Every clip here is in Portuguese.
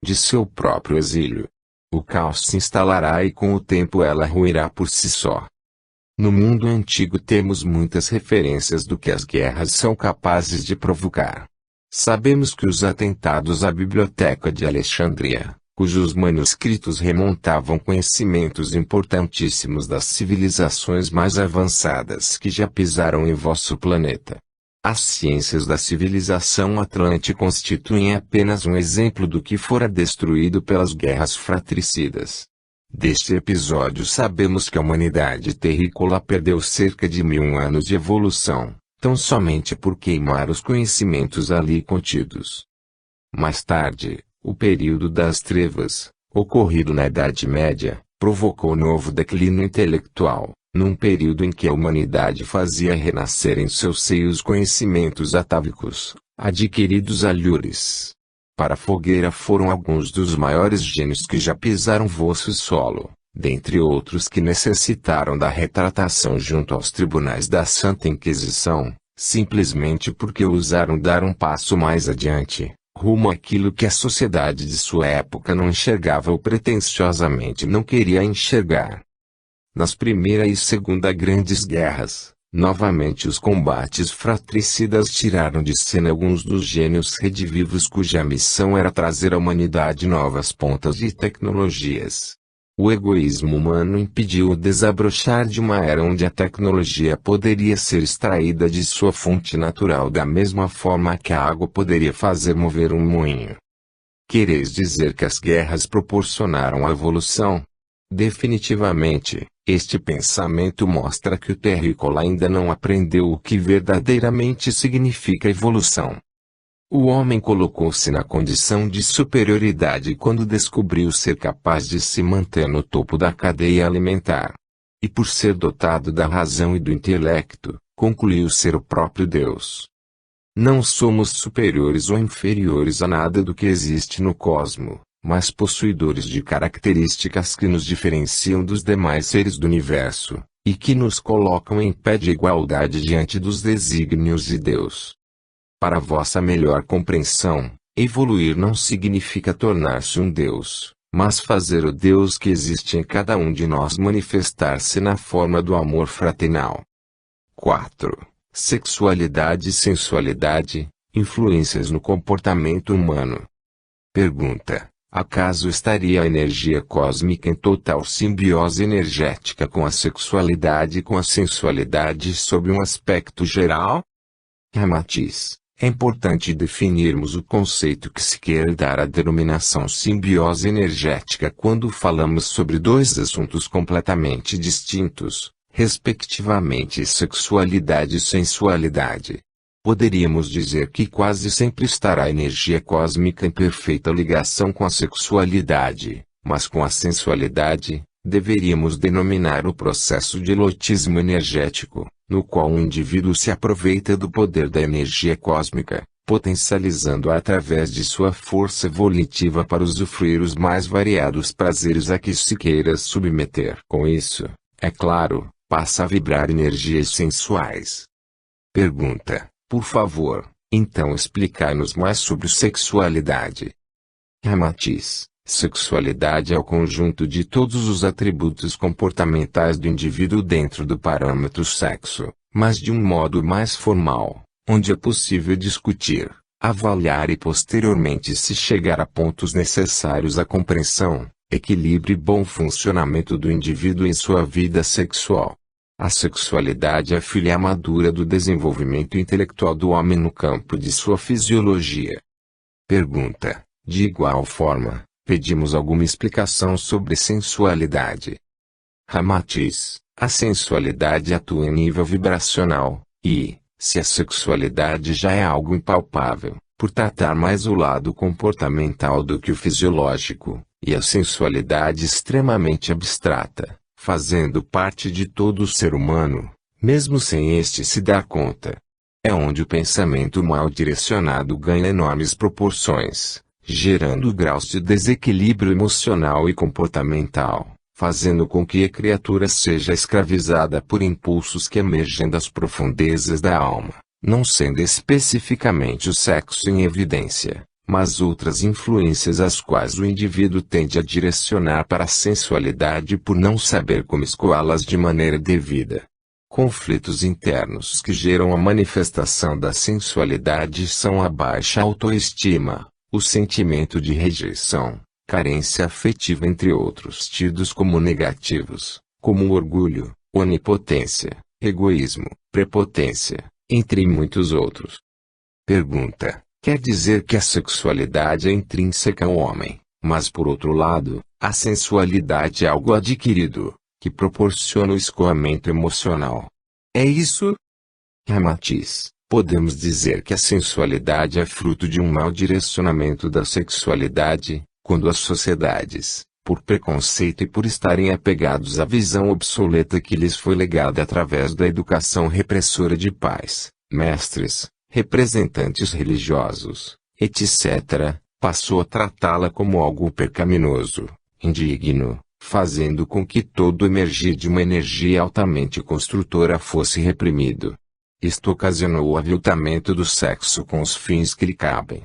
de seu próprio exílio. O caos se instalará e com o tempo ela ruirá por si só. No mundo antigo temos muitas referências do que as guerras são capazes de provocar. Sabemos que os atentados à Biblioteca de Alexandria, cujos manuscritos remontavam conhecimentos importantíssimos das civilizações mais avançadas que já pisaram em vosso planeta. As ciências da civilização atlante constituem apenas um exemplo do que fora destruído pelas guerras fratricidas. Deste episódio sabemos que a humanidade terrícola perdeu cerca de 1000 anos de evolução, tão somente por queimar os conhecimentos ali contidos. Mais tarde, o período das trevas, ocorrido na Idade Média, provocou novo declínio intelectual, num período em que a humanidade fazia renascer em seus seios conhecimentos atávicos, adquiridos alhures. Para a fogueira foram alguns dos maiores gênios que já pisaram vosso solo, dentre outros que necessitaram da retratação junto aos tribunais da Santa Inquisição, simplesmente porque ousaram dar um passo mais adiante, rumo àquilo que a sociedade de sua época não enxergava ou pretensiosamente não queria enxergar. Nas Primeira e Segunda Grandes Guerras, novamente os combates fratricidas tiraram de cena alguns dos gênios redivivos cuja missão era trazer à humanidade novas pontas de tecnologias. O egoísmo humano impediu o desabrochar de uma era onde a tecnologia poderia ser extraída de sua fonte natural da mesma forma que a água poderia fazer mover um moinho. Quereis dizer que as guerras proporcionaram a evolução? Definitivamente, este pensamento mostra que o terrícola ainda não aprendeu o que verdadeiramente significa evolução. O homem colocou-se na condição de superioridade quando descobriu ser capaz de se manter no topo da cadeia alimentar. E por ser dotado da razão e do intelecto, concluiu ser o próprio Deus. Não somos superiores ou inferiores a nada do que existe no cosmo, mas possuidores de características que nos diferenciam dos demais seres do universo, e que nos colocam em pé de igualdade diante dos desígnios de Deus. Para vossa melhor compreensão, evoluir não significa tornar-se um Deus, mas fazer o Deus que existe em cada um de nós manifestar-se na forma do amor fraternal. 4. Sexualidade e sensualidade, influências no comportamento humano. Pergunta: acaso estaria a energia cósmica em total simbiose energética com a sexualidade e com a sensualidade sob um aspecto geral? Ramatiz: é importante definirmos o conceito que se quer dar à denominação simbiose energética quando falamos sobre dois assuntos completamente distintos, respectivamente sexualidade e sensualidade. Poderíamos dizer que quase sempre estará a energia cósmica em perfeita ligação com a sexualidade, mas com a sensualidade, deveríamos denominar o processo de elotismo energético, no qual o indivíduo se aproveita do poder da energia cósmica, potencializando-a através de sua força volitiva para usufruir os mais variados prazeres a que se queira submeter. Com isso, é claro, passa a vibrar energias sensuais. Pergunta: por favor, então explicai-nos mais sobre sexualidade. Ramatiz: sexualidade é o conjunto de todos os atributos comportamentais do indivíduo dentro do parâmetro sexo, mas de um modo mais formal, onde é possível discutir, avaliar e posteriormente se chegar a pontos necessários à compreensão, equilíbrio e bom funcionamento do indivíduo em sua vida sexual. A sexualidade é a filha madura do desenvolvimento intelectual do homem no campo de sua fisiologia. Pergunta: de igual forma, pedimos alguma explicação sobre sensualidade. Ramatiz: a sensualidade atua em nível vibracional, e, se a sexualidade já é algo impalpável, por tratar mais o lado comportamental do que o fisiológico, e a sensualidade extremamente abstrata, fazendo parte de todo o ser humano, mesmo sem este se dar conta. É onde o pensamento mal direcionado ganha enormes proporções, gerando graus de desequilíbrio emocional e comportamental, fazendo com que a criatura seja escravizada por impulsos que emergem das profundezas da alma, não sendo especificamente o sexo em evidência, mas outras influências às quais o indivíduo tende a direcionar para a sensualidade por não saber como escoá-las de maneira devida. Conflitos internos que geram a manifestação da sensualidade são a baixa autoestima, o sentimento de rejeição, carência afetiva entre outros tidos como negativos, como o orgulho, onipotência, egoísmo, prepotência, entre muitos outros. Pergunta: quer dizer que a sexualidade é intrínseca ao homem, mas por outro lado, a sensualidade é algo adquirido, que proporciona o escoamento emocional. É isso? Ramatiz: podemos dizer que a sensualidade é fruto de um mau direcionamento da sexualidade, quando as sociedades, por preconceito e por estarem apegados à visão obsoleta que lhes foi legada através da educação repressora de pais, mestres, representantes religiosos, etc., passou a tratá-la como algo pecaminoso, indigno, fazendo com que todo o emergir de uma energia altamente construtora fosse reprimido. Isto ocasionou o aviltamento do sexo com os fins que lhe cabem.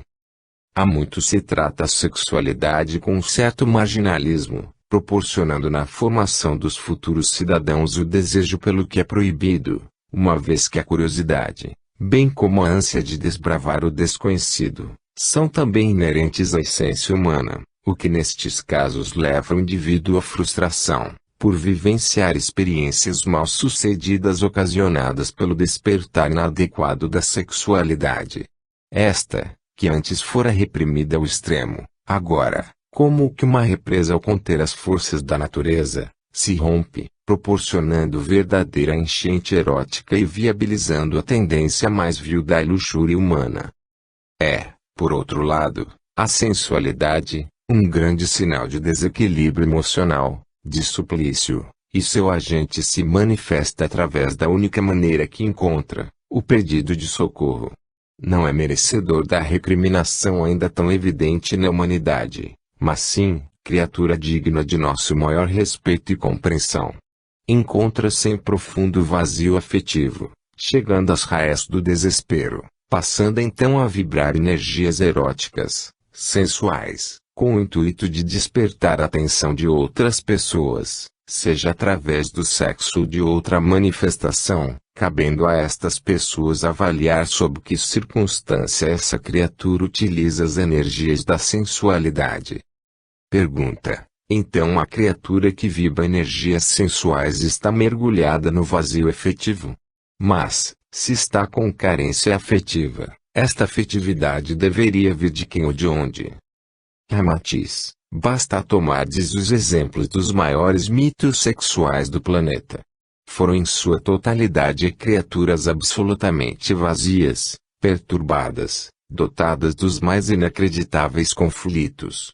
Há muito se trata a sexualidade com um certo marginalismo, proporcionando na formação dos futuros cidadãos o desejo pelo que é proibido, uma vez que a curiosidade, bem como a ânsia de desbravar o desconhecido, são também inerentes à essência humana, o que nestes casos leva o indivíduo à frustração, por vivenciar experiências mal-sucedidas ocasionadas pelo despertar inadequado da sexualidade. Esta, que antes fora reprimida ao extremo, agora, como que uma represa ao conter as forças da natureza, se rompe, proporcionando verdadeira enchente erótica e viabilizando a tendência mais vil da luxúria humana. É, por outro lado, a sensualidade, um grande sinal de desequilíbrio emocional, de suplício, e seu agente se manifesta através da única maneira que encontra, o pedido de socorro. Não é merecedor da recriminação ainda tão evidente na humanidade, mas sim, criatura digna de nosso maior respeito e compreensão. Encontra-se em profundo vazio afetivo, chegando às raias do desespero, passando então a vibrar energias eróticas, sensuais, com o intuito de despertar a atenção de outras pessoas, seja através do sexo ou de outra manifestação, cabendo a estas pessoas avaliar sob que circunstância essa criatura utiliza as energias da sensualidade. Pergunta: então a criatura que vibra energias sensuais está mergulhada no vazio efetivo? Mas, se está com carência afetiva, esta afetividade deveria vir de quem ou de onde? Ramatiz: basta tomardes os exemplos dos maiores mitos sexuais do planeta. Foram em sua totalidade criaturas absolutamente vazias, perturbadas, dotadas dos mais inacreditáveis conflitos.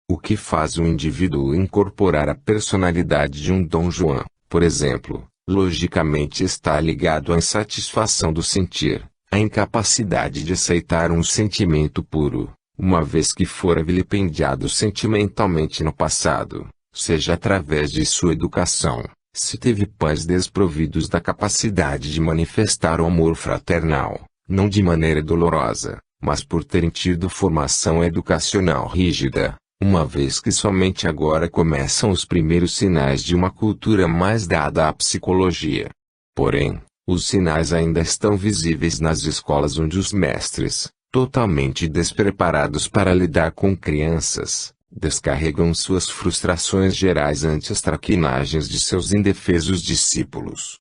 O que faz um indivíduo incorporar a personalidade de um Dom Juan, por exemplo, logicamente está ligado à insatisfação do sentir, à incapacidade de aceitar um sentimento puro, uma vez que fora vilipendiado sentimentalmente no passado, seja através de sua educação, se teve pais desprovidos da capacidade de manifestar o amor fraternal, não de maneira dolorosa, mas por terem tido formação educacional rígida, uma vez que somente agora começam os primeiros sinais de uma cultura mais dada à psicologia. Porém, os sinais ainda estão visíveis nas escolas onde os mestres, totalmente despreparados para lidar com crianças, descarregam suas frustrações gerais ante as traquinagens de seus indefesos discípulos.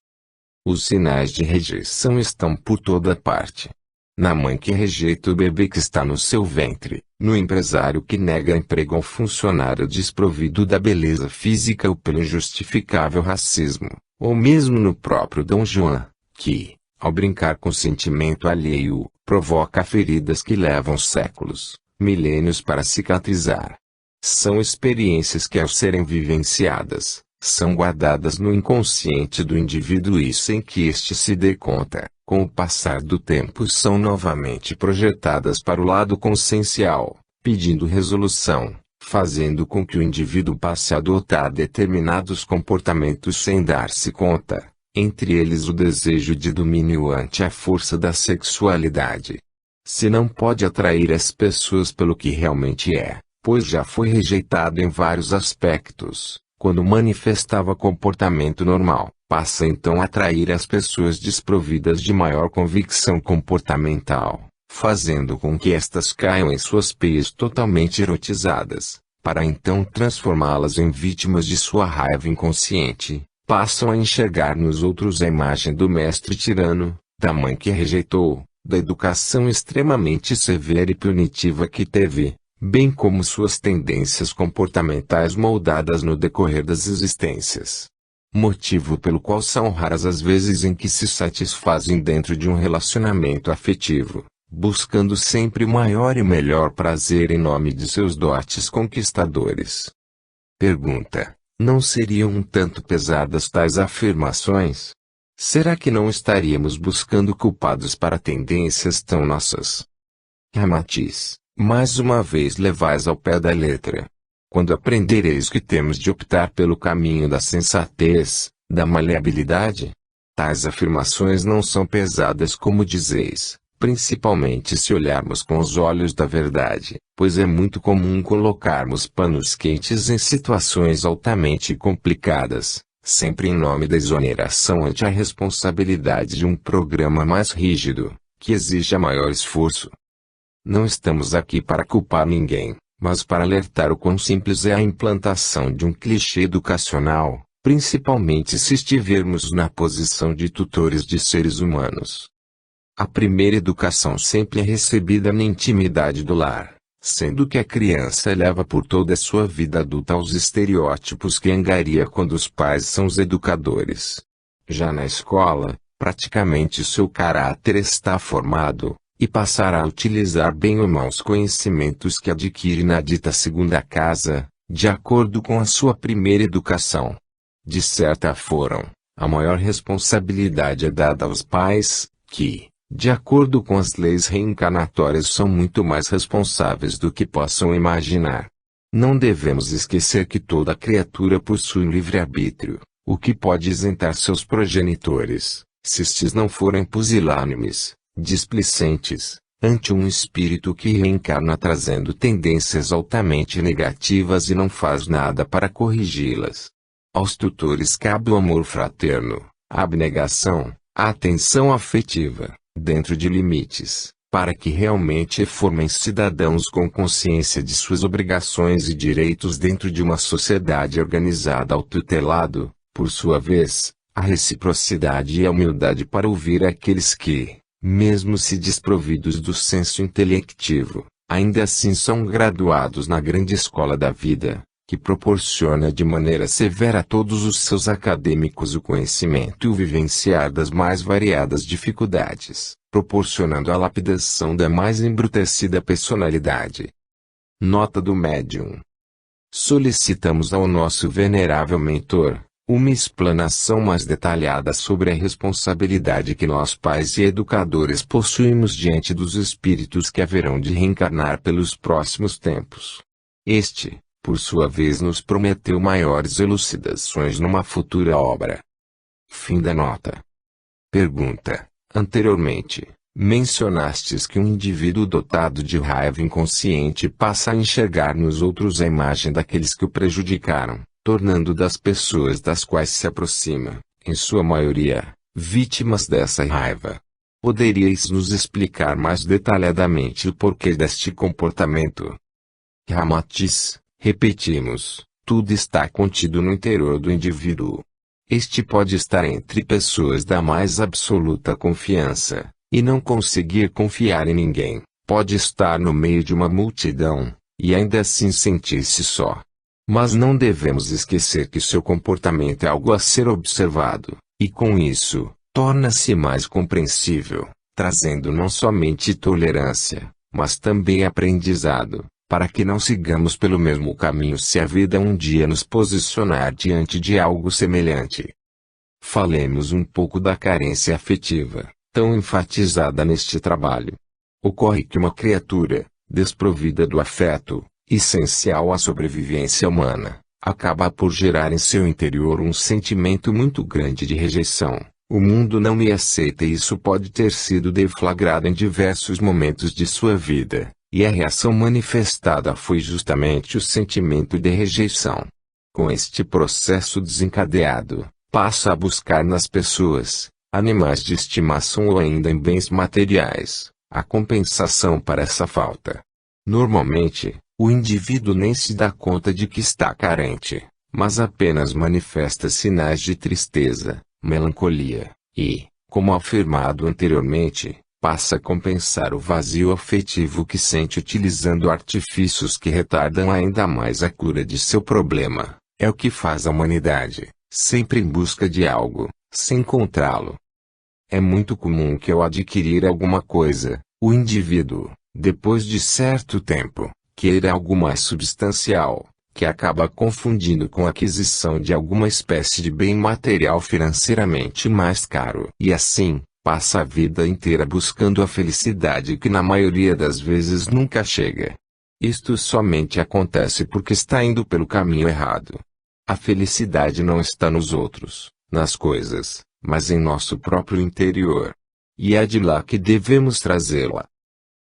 Os sinais de rejeição estão por toda parte. Na mãe que rejeita o bebê que está no seu ventre, no empresário que nega emprego ao funcionário desprovido da beleza física ou pelo injustificável racismo, ou mesmo no próprio Dom Juan, que, ao brincar com sentimento alheio, provoca feridas que levam séculos, milênios para cicatrizar. São experiências que, ao serem vivenciadas, são guardadas no inconsciente do indivíduo e sem que este se dê conta, com o passar do tempo são novamente projetadas para o lado consciencial, pedindo resolução, fazendo com que o indivíduo passe a adotar determinados comportamentos sem dar-se conta, entre eles o desejo de domínio ante a força da sexualidade. Se não pode atrair as pessoas pelo que realmente é, pois já foi rejeitado em vários aspectos, quando manifestava comportamento normal, passa então a atrair as pessoas desprovidas de maior convicção comportamental, fazendo com que estas caiam em suas peias totalmente erotizadas, para então transformá-las em vítimas de sua raiva inconsciente. Passam a enxergar nos outros a imagem do mestre tirano, da mãe que rejeitou, da educação extremamente severa e punitiva que teve, bem como suas tendências comportamentais moldadas no decorrer das existências. Motivo pelo qual são raras as vezes em que se satisfazem dentro de um relacionamento afetivo, buscando sempre o maior e melhor prazer em nome de seus dotes conquistadores. Pergunta: não seriam um tanto pesadas tais afirmações? Será que não estaríamos buscando culpados para tendências tão nossas? Ramatiz: mais uma vez levais ao pé da letra. Quando aprendereis que temos de optar pelo caminho da sensatez, da maleabilidade? Tais afirmações não são pesadas como dizeis, principalmente se olharmos com os olhos da verdade, pois é muito comum colocarmos panos quentes em situações altamente complicadas, sempre em nome da exoneração ante a responsabilidade de um programa mais rígido, que exija maior esforço. Não estamos aqui para culpar ninguém, mas para alertar o quão simples é a implantação de um clichê educacional, principalmente se estivermos na posição de tutores de seres humanos. A primeira educação sempre é recebida na intimidade do lar, sendo que a criança leva por toda a sua vida adulta os estereótipos que angaria quando os pais são os educadores. Já na escola, praticamente seu caráter está formado, e passará a utilizar bem ou mal os conhecimentos que adquire na dita segunda casa, de acordo com a sua primeira educação. De certa forma, a maior responsabilidade é dada aos pais, que, de acordo com as leis reencarnatórias, são muito mais responsáveis do que possam imaginar. Não devemos esquecer que toda criatura possui um livre-arbítrio, o que pode isentar seus progenitores, se estes não forem pusilânimes, displicentes, ante um espírito que reencarna trazendo tendências altamente negativas e não faz nada para corrigi-las. Aos tutores cabe o amor fraterno, a abnegação, a atenção afetiva, dentro de limites, para que realmente formem cidadãos com consciência de suas obrigações e direitos dentro de uma sociedade organizada ao tutelado, por sua vez, a reciprocidade e a humildade para ouvir aqueles que, mesmo se desprovidos do senso intelectivo, ainda assim são graduados na grande escola da vida, que proporciona de maneira severa a todos os seus acadêmicos o conhecimento e o vivenciar das mais variadas dificuldades, proporcionando a lapidação da mais embrutecida personalidade. Nota do médium. Solicitamos ao nosso venerável mentor uma explanação mais detalhada sobre a responsabilidade que nós pais e educadores possuímos diante dos espíritos que haverão de reencarnar pelos próximos tempos. Este, por sua vez, nos prometeu maiores elucidações numa futura obra. Fim da nota. Pergunta: anteriormente, mencionastes que um indivíduo dotado de raiva inconsciente passa a enxergar nos outros a imagem daqueles que o prejudicaram, tornando das pessoas das quais se aproxima, em sua maioria, vítimas dessa raiva. Poderíeis nos explicar mais detalhadamente o porquê deste comportamento? Ramatiz: repetimos, tudo está contido no interior do indivíduo. Este pode estar entre pessoas da mais absoluta confiança, e não conseguir confiar em ninguém. Pode estar no meio de uma multidão, e ainda assim sentir-se só. Mas não devemos esquecer que seu comportamento é algo a ser observado, e com isso, torna-se mais compreensível, trazendo não somente tolerância, mas também aprendizado, para que não sigamos pelo mesmo caminho se a vida um dia nos posicionar diante de algo semelhante. Falemos um pouco da carência afetiva, tão enfatizada neste trabalho. Ocorre que uma criatura, desprovida do afeto, essencial à sobrevivência humana, acaba por gerar em seu interior um sentimento muito grande de rejeição, O mundo não me aceita e isso pode ter sido deflagrado em diversos momentos de sua vida, e a reação manifestada foi justamente o sentimento de rejeição. Com este processo desencadeado, passa a buscar nas pessoas, animais de estimação ou ainda em bens materiais, a compensação para essa falta. Normalmente, o indivíduo nem se dá conta de que está carente, mas apenas manifesta sinais de tristeza, melancolia, e, como afirmado anteriormente, passa a compensar o vazio afetivo que sente utilizando artifícios que retardam ainda mais a cura de seu problema. É o que faz a humanidade, sempre em busca de algo, sem encontrá-lo. É muito comum que ao adquirir alguma coisa, o indivíduo, depois de certo tempo, queira algo mais substancial, que acaba confundindo com a aquisição de alguma espécie de bem material financeiramente mais caro. E assim, passa a vida inteira buscando a felicidade que na maioria das vezes nunca chega. Isto somente acontece porque está indo pelo caminho errado. A felicidade não está nos outros, nas coisas, mas em nosso próprio interior. E é de lá que devemos trazê-la.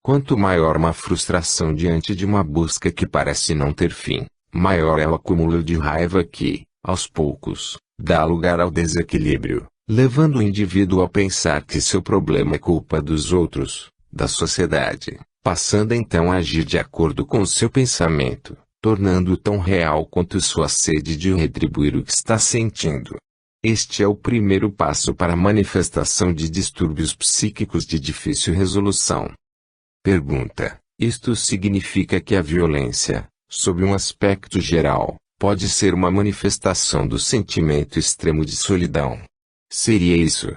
Quanto maior uma frustração diante de uma busca que parece não ter fim, maior é o acúmulo de raiva que, aos poucos, dá lugar ao desequilíbrio, levando o indivíduo a pensar que seu problema é culpa dos outros, da sociedade, passando então a agir de acordo com seu pensamento, tornando-o tão real quanto sua sede de retribuir o que está sentindo. Este é o primeiro passo para a manifestação de distúrbios psíquicos de difícil resolução. Pergunta: isto significa que a violência, sob um aspecto geral, pode ser uma manifestação do sentimento extremo de solidão? Seria isso?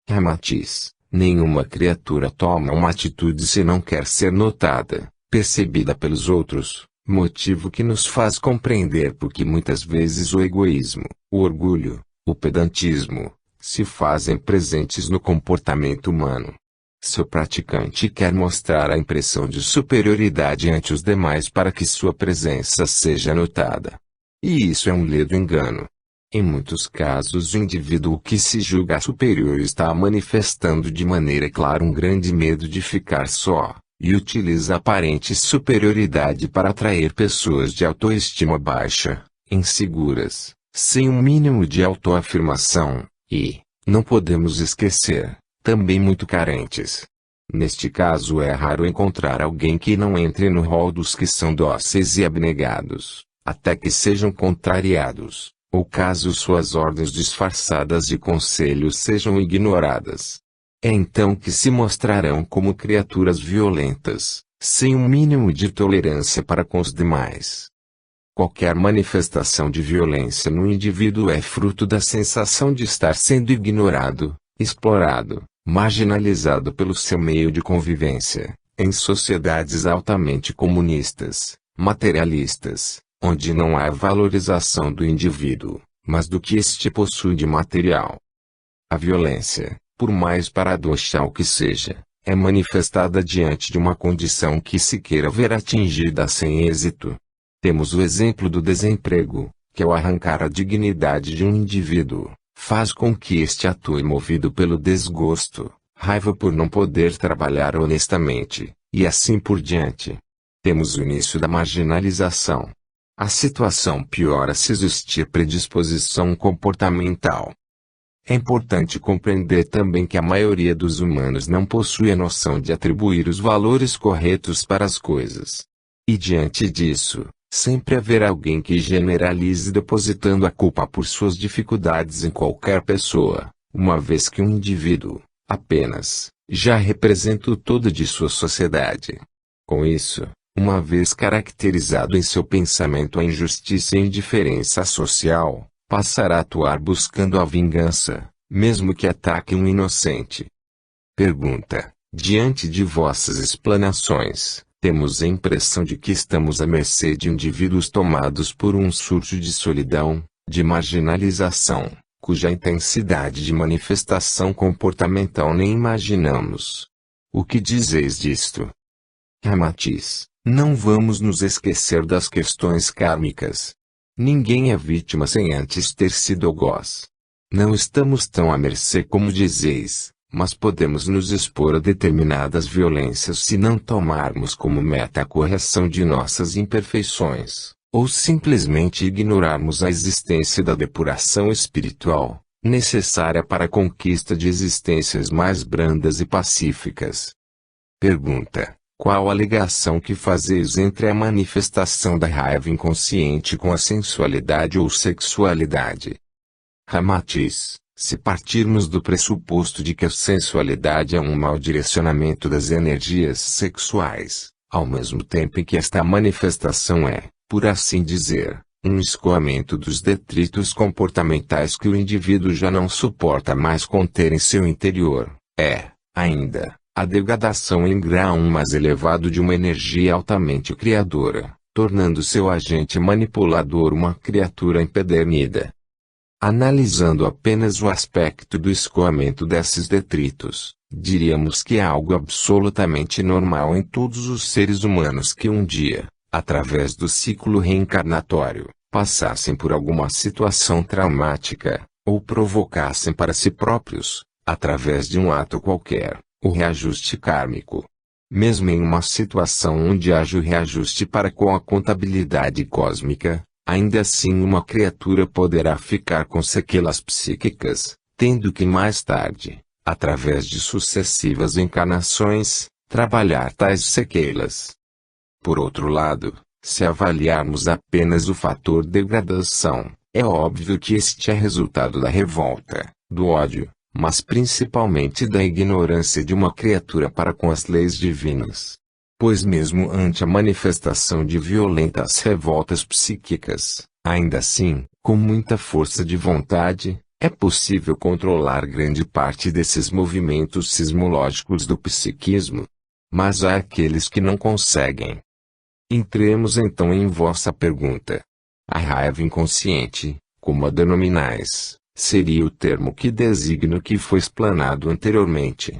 Ramatiz: nenhuma criatura toma uma atitude se não quer ser notada, percebida pelos outros, motivo que nos faz compreender por que muitas vezes o egoísmo, o orgulho, o pedantismo, se fazem presentes no comportamento humano. Seu praticante quer mostrar a impressão de superioridade ante os demais para que sua presença seja notada. E isso é um ledo engano. Em muitos casos o indivíduo que se julga superior está manifestando de maneira clara um grande medo de ficar só, e utiliza a aparente superioridade para atrair pessoas de autoestima baixa, inseguras, sem um mínimo de autoafirmação, e, não podemos esquecer, também muito carentes. Neste caso é raro encontrar alguém que não entre no rol dos que são dóceis e abnegados, até que sejam contrariados, ou caso suas ordens disfarçadas de conselhos sejam ignoradas. É então que se mostrarão como criaturas violentas, sem um mínimo de tolerância para com os demais. Qualquer manifestação de violência no indivíduo é fruto da sensação de estar sendo ignorado, explorado, marginalizado pelo seu meio de convivência, em sociedades altamente comunistas, materialistas, onde não há valorização do indivíduo, mas do que este possui de material. A violência, por mais paradoxal que seja, é manifestada diante de uma condição que se queira ver atingida sem êxito. Temos o exemplo do desemprego, que ao arrancar a dignidade de um indivíduo, faz com que este atue movido pelo desgosto, raiva por não poder trabalhar honestamente, e assim por diante. Temos o início da marginalização. A situação piora se existir predisposição comportamental. É importante compreender também que a maioria dos humanos não possui a noção de atribuir os valores corretos para as coisas. E diante disso, sempre haverá alguém que generalize depositando a culpa por suas dificuldades em qualquer pessoa, uma vez que um indivíduo, apenas, já representa o todo de sua sociedade. Com isso, uma vez caracterizado em seu pensamento a injustiça e indiferença social, passará a atuar buscando a vingança, mesmo que ataque um inocente. Pergunta: diante de vossas explanações, temos a impressão de que estamos à mercê de indivíduos tomados por um surto de solidão, de marginalização, cuja intensidade de manifestação comportamental nem imaginamos. O que dizeis disto? Ramatiz: não vamos nos esquecer das questões kármicas. Ninguém é vítima sem antes ter sido algoz. Não estamos tão à mercê como dizeis, mas podemos nos expor a determinadas violências se não tomarmos como meta a correção de nossas imperfeições, ou simplesmente ignorarmos a existência da depuração espiritual, necessária para a conquista de existências mais brandas e pacíficas. Pergunta: qual a ligação que fazeis entre a manifestação da raiva inconsciente com a sensualidade ou sexualidade? Ramatiz: se partirmos do pressuposto de que a sensualidade é um mau direcionamento das energias sexuais, ao mesmo tempo em que esta manifestação é, por assim dizer, um escoamento dos detritos comportamentais que o indivíduo já não suporta mais conter em seu interior, é, ainda, a degradação em grau mais elevado de uma energia altamente criadora, tornando seu agente manipulador uma criatura empedernida. Analisando apenas o aspecto do escoamento desses detritos, diríamos que é algo absolutamente normal em todos os seres humanos que um dia, através do ciclo reencarnatório, passassem por alguma situação traumática, ou provocassem para si próprios, através de um ato qualquer, o reajuste kármico. Mesmo em uma situação onde haja o reajuste para com a contabilidade cósmica, ainda assim uma criatura poderá ficar com sequelas psíquicas, tendo que mais tarde, através de sucessivas encarnações, trabalhar tais sequelas. Por outro lado, se avaliarmos apenas o fator degradação, é óbvio que este é resultado da revolta, do ódio, mas principalmente da ignorância de uma criatura para com as leis divinas. Pois mesmo ante a manifestação de violentas revoltas psíquicas, ainda assim, com muita força de vontade, é possível controlar grande parte desses movimentos sismológicos do psiquismo. Mas há aqueles que não conseguem. Entremos então em vossa pergunta. A raiva inconsciente, como a denominais, seria o termo que designa o que foi explanado anteriormente.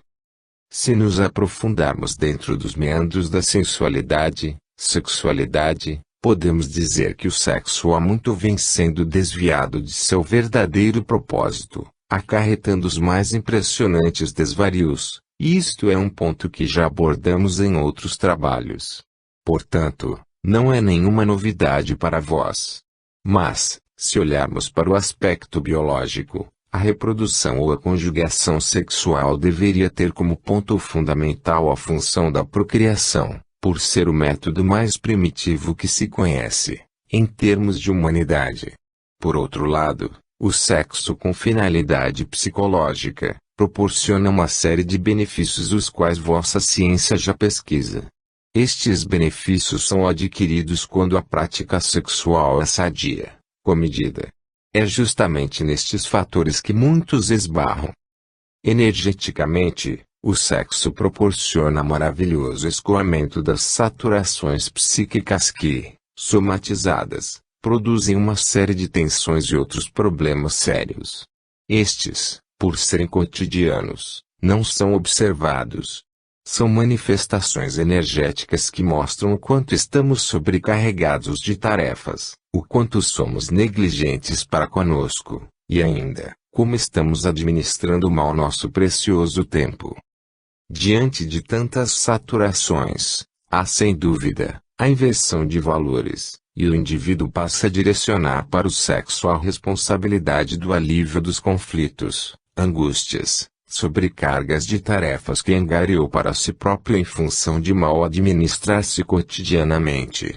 Se nos aprofundarmos dentro dos meandros da sensualidade, sexualidade, podemos dizer que o sexo há muito vem sendo desviado de seu verdadeiro propósito, acarretando os mais impressionantes desvarios, e isto é um ponto que já abordamos em outros trabalhos. Portanto, não é nenhuma novidade para vós. Mas, se olharmos para o aspecto biológico, a reprodução ou a conjugação sexual deveria ter como ponto fundamental a função da procriação, por ser o método mais primitivo que se conhece, em termos de humanidade. Por outro lado, o sexo com finalidade psicológica, proporciona uma série de benefícios os quais vossa ciência já pesquisa. Estes benefícios são adquiridos quando a prática sexual é sadia, comedida. É justamente nestes fatores que muitos esbarram. Energeticamente, o sexo proporciona maravilhoso escoamento das saturações psíquicas que, somatizadas, produzem uma série de tensões e outros problemas sérios. Estes, por serem cotidianos, não são observados. São manifestações energéticas que mostram o quanto estamos sobrecarregados de tarefas, o quanto somos negligentes para conosco, e ainda, como estamos administrando mal nosso precioso tempo. Diante de tantas saturações, há sem dúvida, a inversão de valores, e o indivíduo passa a direcionar para o sexo a responsabilidade do alívio dos conflitos, angústias, sobrecargas de tarefas que angariou para si próprio em função de mal administrar-se cotidianamente.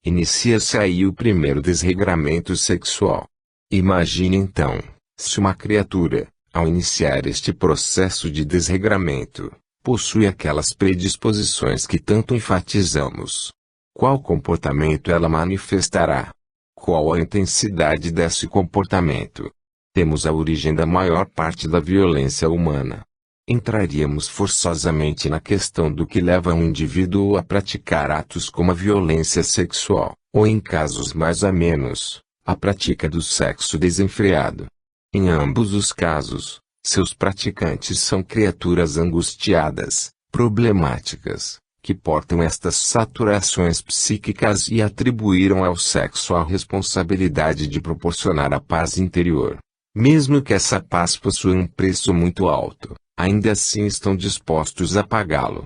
Inicia-se aí o primeiro desregramento sexual. Imagine então, se uma criatura, ao iniciar este processo de desregramento, possui aquelas predisposições que tanto enfatizamos. Qual comportamento ela manifestará? Qual a intensidade desse comportamento? Temos a origem da maior parte da violência humana. Entraríamos forçosamente na questão do que leva um indivíduo a praticar atos como a violência sexual, ou em casos mais amenos, a prática do sexo desenfreado. Em ambos os casos, seus praticantes são criaturas angustiadas, problemáticas, que portam estas saturações psíquicas e atribuíram ao sexo a responsabilidade de proporcionar a paz interior. Mesmo que essa paz possua um preço muito alto, ainda assim estão dispostos a pagá-lo.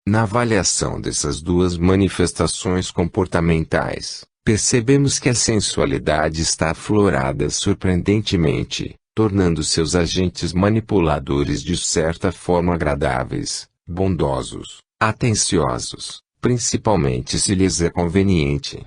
Na avaliação dessas duas manifestações comportamentais, percebemos que a sensualidade está aflorada surpreendentemente, tornando seus agentes manipuladores de certa forma agradáveis, bondosos, atenciosos, principalmente se lhes é conveniente.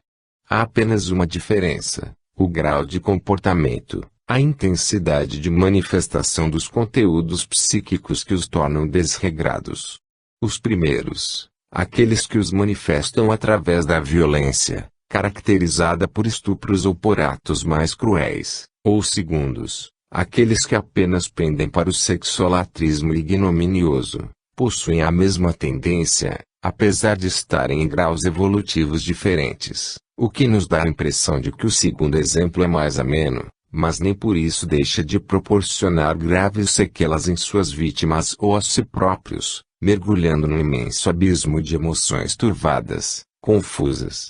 Há apenas uma diferença: o grau de comportamento, a intensidade de manifestação dos conteúdos psíquicos que os tornam desregrados. Os primeiros, aqueles que os manifestam através da violência, caracterizada por estupros ou por atos mais cruéis, ou os segundos, aqueles que apenas pendem para o sexolatrismo ignominioso, possuem a mesma tendência, apesar de estarem em graus evolutivos diferentes, o que nos dá a impressão de que o segundo exemplo é mais ameno, mas nem por isso deixa de proporcionar graves sequelas em suas vítimas ou a si próprios, mergulhando num imenso abismo de emoções turvadas, confusas.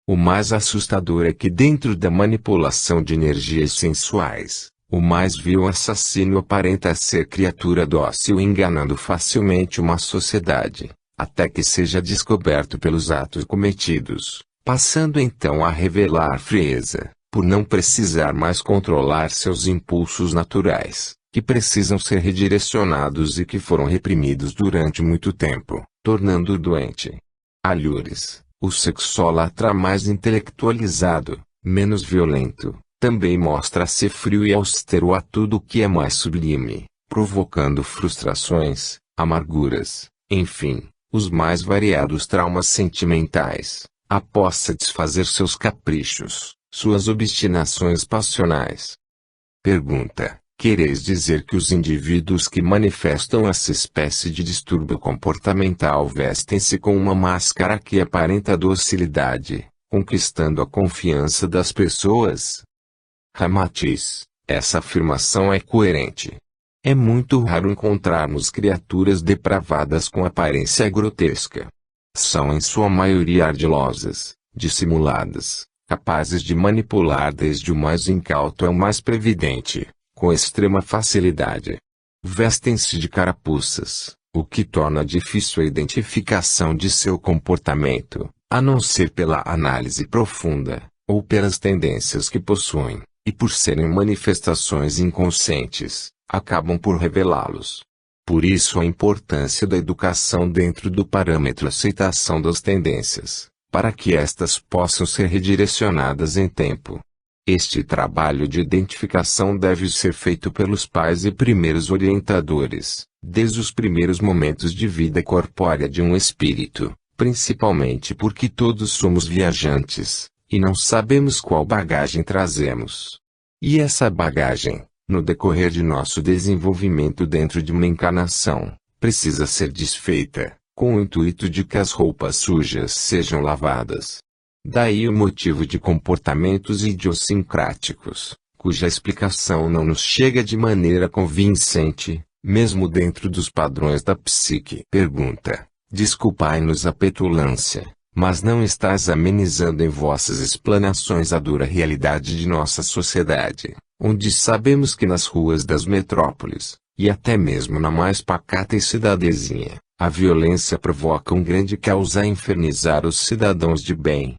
O mais assustador é que dentro da manipulação de energias sensuais, o mais vil assassino aparenta ser criatura dócil, enganando facilmente uma sociedade, até que seja descoberto pelos atos cometidos, passando então a revelar frieza, por não precisar mais controlar seus impulsos naturais, que precisam ser redirecionados e que foram reprimidos durante muito tempo, tornando-o doente. Alhures, o sexólatra mais intelectualizado, menos violento, também mostra-se frio e austero a tudo o que é mais sublime, provocando frustrações, amarguras, enfim, os mais variados traumas sentimentais, após satisfazer seus caprichos, suas obstinações passionais. Pergunta: quereis dizer que os indivíduos que manifestam essa espécie de distúrbio comportamental vestem-se com uma máscara que aparenta docilidade, conquistando a confiança das pessoas? Ramatiz: essa afirmação é coerente. É muito raro encontrarmos criaturas depravadas com aparência grotesca. São em sua maioria ardilosas, dissimuladas, capazes de manipular desde o mais incauto ao mais previdente, com extrema facilidade. Vestem-se de carapuças, o que torna difícil a identificação de seu comportamento, a não ser pela análise profunda, ou pelas tendências que possuem, e por serem manifestações inconscientes, acabam por revelá-los. Por isso a importância da educação dentro do parâmetro aceitação das tendências, para que estas possam ser redirecionadas em tempo. Este trabalho de identificação deve ser feito pelos pais e primeiros orientadores, desde os primeiros momentos de vida corpórea de um espírito, principalmente porque todos somos viajantes, e não sabemos qual bagagem trazemos. E essa bagagem, no decorrer de nosso desenvolvimento dentro de uma encarnação, precisa ser desfeita, com o intuito de que as roupas sujas sejam lavadas. Daí o motivo de comportamentos idiosincráticos, cuja explicação não nos chega de maneira convincente, mesmo dentro dos padrões da psique. Pergunta: desculpai-nos a petulância, mas não estás amenizando em vossas explanações a dura realidade de nossa sociedade, onde sabemos que nas ruas das metrópoles, e até mesmo na mais pacata e cidadezinha, a violência provoca um grande caos a infernizar os cidadãos de bem.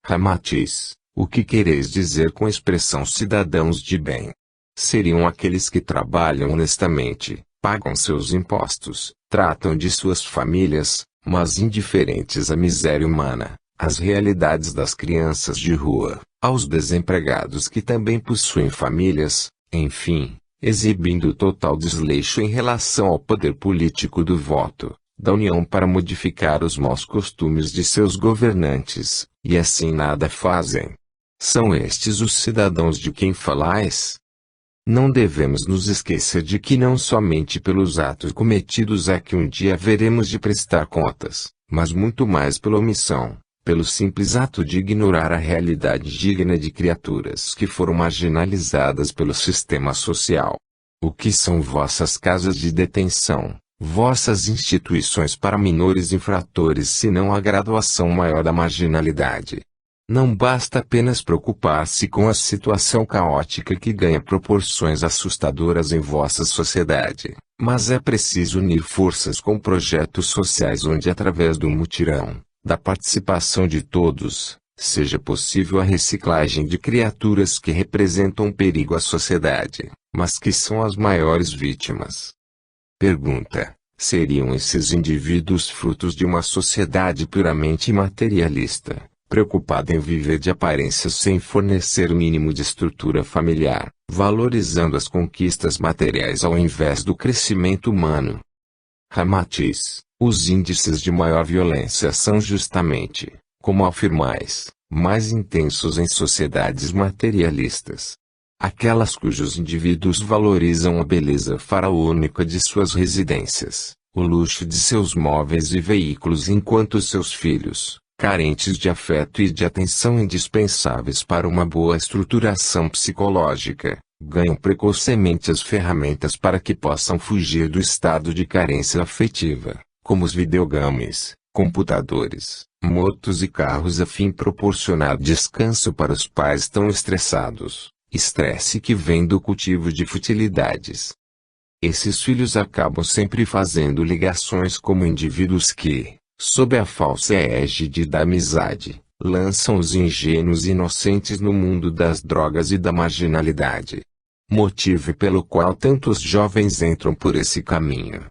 Ramatiz: o que quereis dizer com a expressão cidadãos de bem? Seriam aqueles que trabalham honestamente, pagam seus impostos, tratam de suas famílias, mas indiferentes à miséria humana, às realidades das crianças de rua, aos desempregados que também possuem famílias, enfim, exibindo total desleixo em relação ao poder político do voto, da União para modificar os maus costumes de seus governantes, e assim nada fazem. São estes os cidadãos de quem falais? Não devemos nos esquecer de que não somente pelos atos cometidos é que um dia haveremos de prestar contas, mas muito mais pela omissão, pelo simples ato de ignorar a realidade digna de criaturas que foram marginalizadas pelo sistema social. O que são vossas casas de detenção, vossas instituições para menores infratores senão a graduação maior da marginalidade? Não basta apenas preocupar-se com a situação caótica que ganha proporções assustadoras em vossa sociedade, mas é preciso unir forças com projetos sociais onde através do mutirão, da participação de todos, seja possível a reciclagem de criaturas que representam um perigo à sociedade, mas que são as maiores vítimas. Pergunta: seriam esses indivíduos frutos de uma sociedade puramente materialista, preocupada em viver de aparências sem fornecer o mínimo de estrutura familiar, valorizando as conquistas materiais ao invés do crescimento humano? Ramatiz: os índices de maior violência são justamente, como afirmais, mais intensos em sociedades materialistas. Aquelas cujos indivíduos valorizam a beleza faraônica de suas residências, o luxo de seus móveis e veículos, enquanto seus filhos, carentes de afeto e de atenção indispensáveis para uma boa estruturação psicológica, ganham precocemente as ferramentas para que possam fugir do estado de carência afetiva, como os videogames, computadores, motos e carros, a fim de proporcionar descanso para os pais tão estressados, estresse que vem do cultivo de futilidades. Esses filhos acabam sempre fazendo ligações como indivíduos que, sob a falsa égide da amizade, lançam os ingênuos inocentes no mundo das drogas e da marginalidade. Motivo pelo qual tantos jovens entram por esse caminho.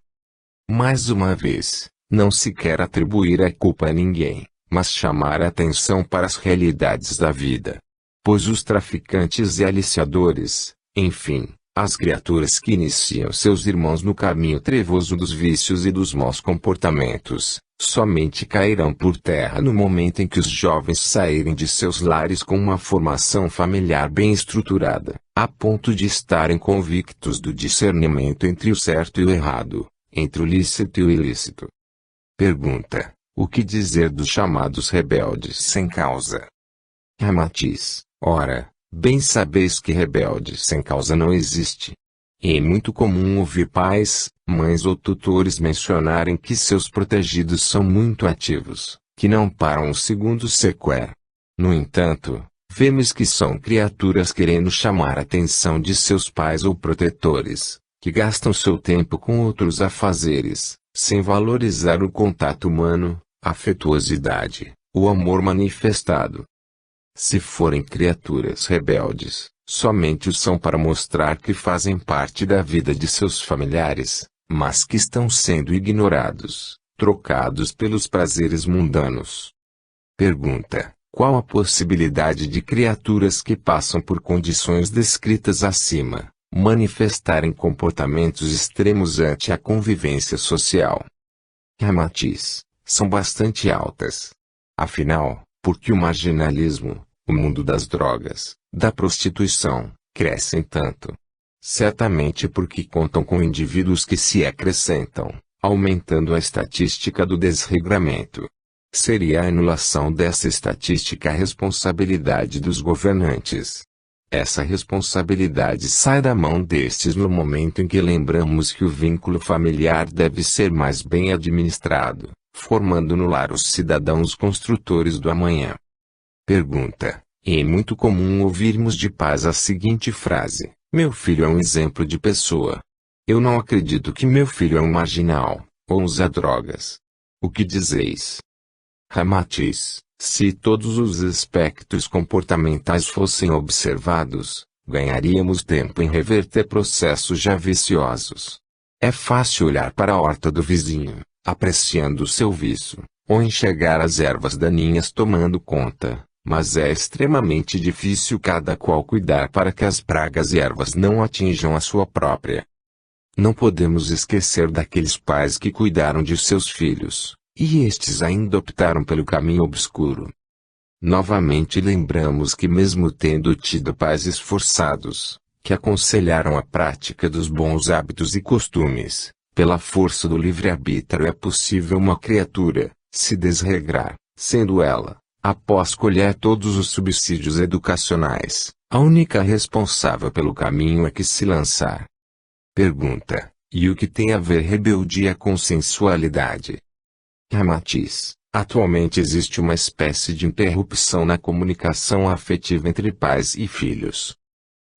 Mais uma vez, não se quer atribuir a culpa a ninguém, mas chamar a atenção para as realidades da vida. Pois os traficantes e aliciadores, enfim, as criaturas que iniciam seus irmãos no caminho trevoso dos vícios e dos maus comportamentos, somente cairão por terra no momento em que os jovens saírem de seus lares com uma formação familiar bem estruturada, a ponto de estarem convictos do discernimento entre o certo e o errado, entre o lícito e o ilícito. Pergunta: o que dizer dos chamados rebeldes sem causa? Ramatiz: ora, bem sabeis que rebeldes sem causa não existe. É muito comum ouvir pais, mães ou tutores mencionarem que seus protegidos são muito ativos, que não param um segundo sequer. No entanto, vemos que são criaturas querendo chamar a atenção de seus pais ou protetores, que gastam seu tempo com outros afazeres, sem valorizar o contato humano, a afetuosidade, o amor manifestado. Se forem criaturas rebeldes, somente o são para mostrar que fazem parte da vida de seus familiares, mas que estão sendo ignorados, trocados pelos prazeres mundanos. Pergunta: qual a possibilidade de criaturas que passam por condições descritas acima, manifestarem comportamentos extremos ante a convivência social? Ramatiz: são bastante altas. Afinal, porque o marginalismo, o mundo das drogas, da prostituição, crescem tanto? Certamente porque contam com indivíduos que se acrescentam, aumentando a estatística do desregramento. Seria a anulação dessa estatística a responsabilidade dos governantes. Essa responsabilidade sai da mão destes no momento em que lembramos que o vínculo familiar deve ser mais bem administrado, formando no lar os cidadãos construtores do amanhã. Pergunta: é muito comum ouvirmos de pais a seguinte frase: meu filho é um exemplo de pessoa. Eu não acredito que meu filho é um marginal, ou usa drogas. O que dizeis? Ramatiz: se todos os aspectos comportamentais fossem observados, ganharíamos tempo em reverter processos já viciosos. É fácil olhar para a horta do vizinho, apreciando o seu vício, ou enxergar as ervas daninhas tomando conta, mas é extremamente difícil cada qual cuidar para que as pragas e ervas não atinjam a sua própria. Não podemos esquecer daqueles pais que cuidaram de seus filhos, e estes ainda optaram pelo caminho obscuro. Novamente lembramos que mesmo tendo tido pais esforçados, que aconselharam a prática dos bons hábitos e costumes, pela força do livre-arbítrio é possível uma criatura se desregrar, sendo ela, após colher todos os subsídios educacionais, a única responsável pelo caminho a que se lançar. Pergunta: e o que tem a ver rebeldia com sensualidade? Ramatiz: Atualmente existe uma espécie de interrupção na comunicação afetiva entre pais e filhos.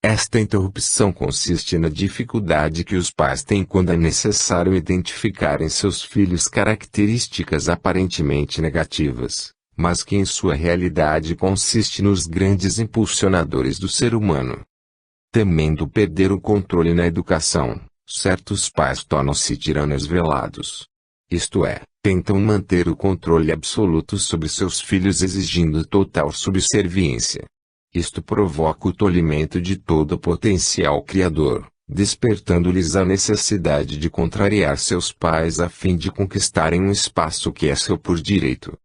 Esta interrupção consiste na dificuldade que os pais têm quando é necessário identificar em seus filhos características aparentemente negativas, mas que em sua realidade consiste nos grandes impulsionadores do ser humano. Temendo perder o controle na educação, certos pais tornam-se tiranos velados. Isto é, tentam manter o controle absoluto sobre seus filhos exigindo total subserviência. Isto provoca o tolimento de todo o potencial criador, despertando-lhes a necessidade de contrariar seus pais a fim de conquistarem um espaço que é seu por direito.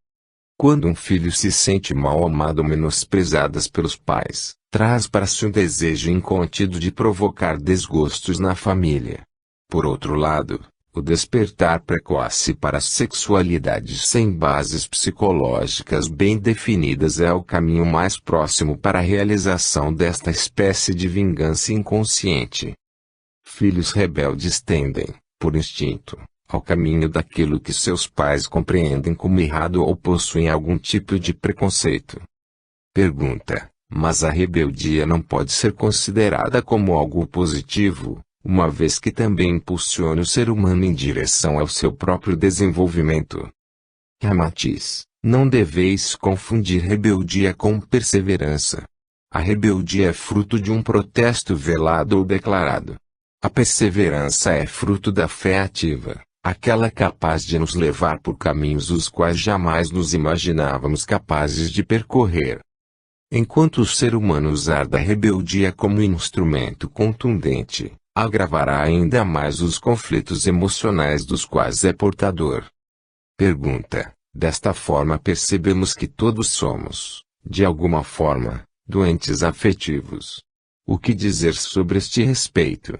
Quando um filho se sente mal amado ou menosprezado pelos pais, traz para si um desejo incontido de provocar desgostos na família. Por outro lado, o despertar precoce para a sexualidade sem bases psicológicas bem definidas é o caminho mais próximo para a realização desta espécie de vingança inconsciente. Filhos rebeldes tendem, por instinto, ao caminho daquilo que seus pais compreendem como errado ou possuem algum tipo de preconceito. Pergunta: mas a rebeldia não pode ser considerada como algo positivo, uma vez que também impulsiona o ser humano em direção ao seu próprio desenvolvimento? Ramatiz: não deveis confundir rebeldia com perseverança. A rebeldia é fruto de um protesto velado ou declarado. A perseverança é fruto da fé ativa, aquela capaz de nos levar por caminhos os quais jamais nos imaginávamos capazes de percorrer. Enquanto o ser humano usar da rebeldia como instrumento contundente, agravará ainda mais os conflitos emocionais dos quais é portador. Pergunta: desta forma percebemos que todos somos, de alguma forma, doentes afetivos. O que dizer sobre este respeito?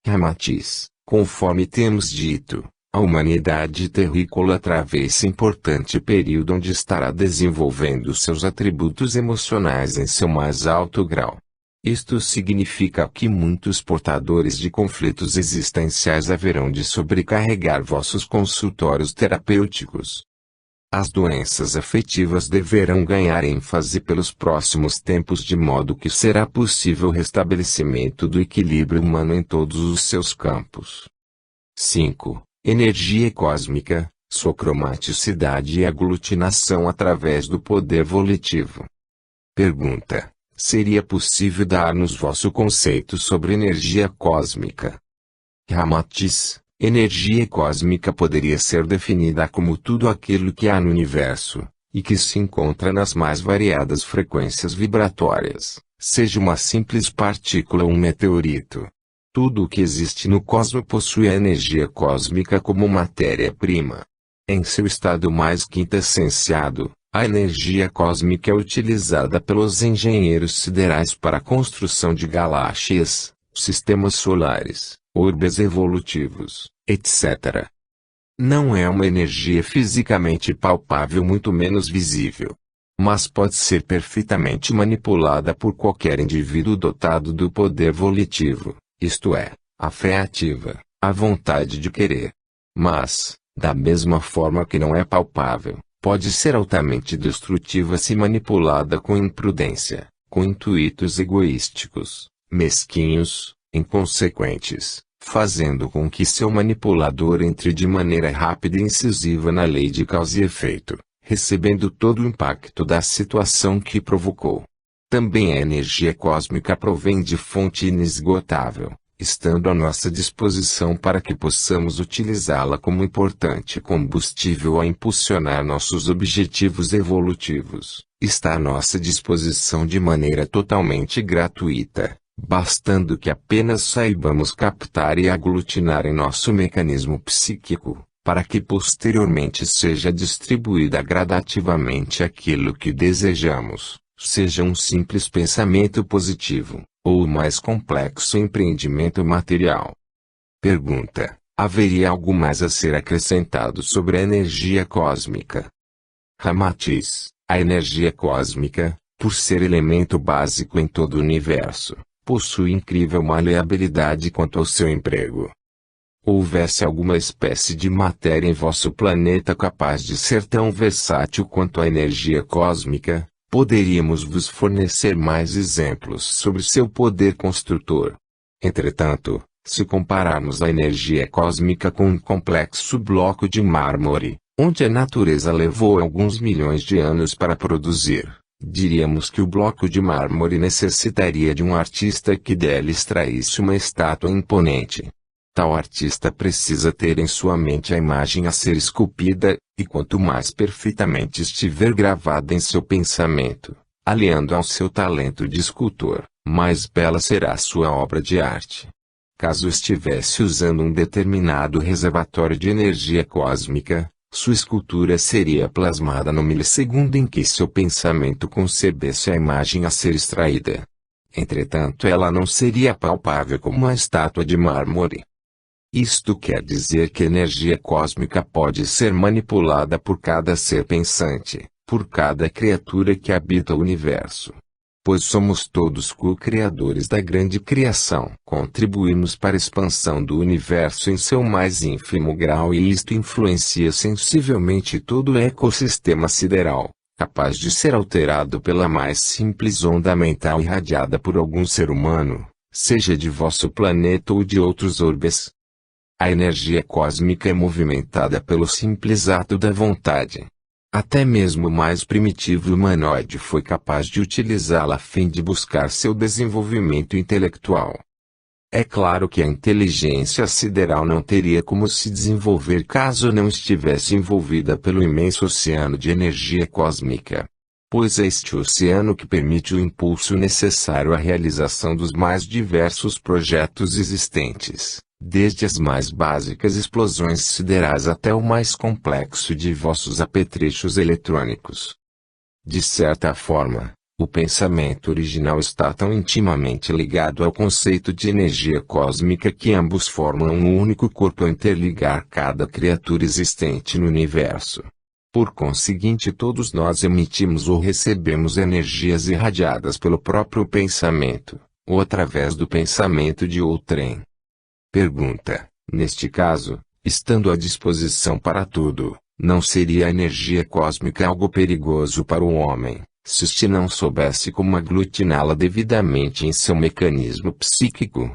Ramatiz: conforme temos dito, a humanidade terrícola atravessa importante período onde estará desenvolvendo seus atributos emocionais em seu mais alto grau. Isto significa que muitos portadores de conflitos existenciais haverão de sobrecarregar vossos consultórios terapêuticos. As doenças afetivas deverão ganhar ênfase pelos próximos tempos de modo que será possível o restabelecimento do equilíbrio humano em todos os seus campos. 5. Energia cósmica, sua cromaticidade e aglutinação através do poder volitivo. Pergunta: seria possível dar-nos vosso conceito sobre energia cósmica? Ramatiz: energia cósmica poderia ser definida como tudo aquilo que há no universo, e que se encontra nas mais variadas frequências vibratórias, seja uma simples partícula ou um meteorito. Tudo o que existe no cosmos possui a energia cósmica como matéria-prima. Em seu estado mais quintessenciado, a energia cósmica é utilizada pelos engenheiros siderais para a construção de galáxias, sistemas solares, orbes evolutivos, etc. Não é uma energia fisicamente palpável, muito menos visível. Mas pode ser perfeitamente manipulada por qualquer indivíduo dotado do poder volitivo, isto é, a fé ativa, a vontade de querer. Mas, da mesma forma que não é palpável, pode ser altamente destrutiva se manipulada com imprudência, com intuitos egoísticos, mesquinhos, inconsequentes, fazendo com que seu manipulador entre de maneira rápida e incisiva na lei de causa e efeito, recebendo todo o impacto da situação que provocou. Também a energia cósmica provém de fonte inesgotável, estando à nossa disposição para que possamos utilizá-la como importante combustível a impulsionar nossos objetivos evolutivos. Está à nossa disposição de maneira totalmente gratuita, bastando que apenas saibamos captar e aglutinar em nosso mecanismo psíquico, para que posteriormente seja distribuída gradativamente aquilo que desejamos, seja um simples pensamento positivo, ou o mais complexo empreendimento material. Pergunta: haveria algo mais a ser acrescentado sobre a energia cósmica? Ramatiz: a energia cósmica, por ser elemento básico em todo o universo, possui incrível maleabilidade quanto ao seu emprego. houvesse alguma espécie de matéria em vosso planeta capaz de ser tão versátil quanto a energia cósmica, poderíamos vos fornecer mais exemplos sobre seu poder construtor. Entretanto, se compararmos a energia cósmica com um complexo bloco de mármore, onde a natureza levou alguns milhões de anos para produzir, diríamos que o bloco de mármore necessitaria de um artista que dele extraísse uma estátua imponente. Tal artista precisa ter em sua mente a imagem a ser esculpida, e quanto mais perfeitamente estiver gravada em seu pensamento, aliando ao seu talento de escultor, mais bela será a sua obra de arte. Caso estivesse usando um determinado reservatório de energia cósmica, sua escultura seria plasmada no milissegundo em que seu pensamento concebesse a imagem a ser extraída. Entretanto, ela não seria palpável como uma estátua de mármore. Isto quer dizer que a energia cósmica pode ser manipulada por cada ser pensante, por cada criatura que habita o universo. Pois somos todos co-criadores da grande criação. Contribuímos para a expansão do universo em seu mais ínfimo grau e isto influencia sensivelmente todo o ecossistema sideral, capaz de ser alterado pela mais simples onda mental irradiada por algum ser humano, seja de vosso planeta ou de outros orbes. A energia cósmica é movimentada pelo simples ato da vontade. Até mesmo o mais primitivo humanoide foi capaz de utilizá-la a fim de buscar seu desenvolvimento intelectual. É claro que a inteligência sideral não teria como se desenvolver caso não estivesse envolvida pelo imenso oceano de energia cósmica. Pois é este oceano que permite o impulso necessário à realização dos mais diversos projetos existentes, desde as mais básicas explosões siderais até o mais complexo de vossos apetrechos eletrônicos. De certa forma, o pensamento original está tão intimamente ligado ao conceito de energia cósmica que ambos formam um único corpo a interligar cada criatura existente no universo. Por conseguinte, todos nós emitimos ou recebemos energias irradiadas pelo próprio pensamento, ou através do pensamento de outrem. Pergunta: neste caso, estando à disposição para tudo, não seria a energia cósmica algo perigoso para o homem, se este não soubesse como aglutiná-la devidamente em seu mecanismo psíquico?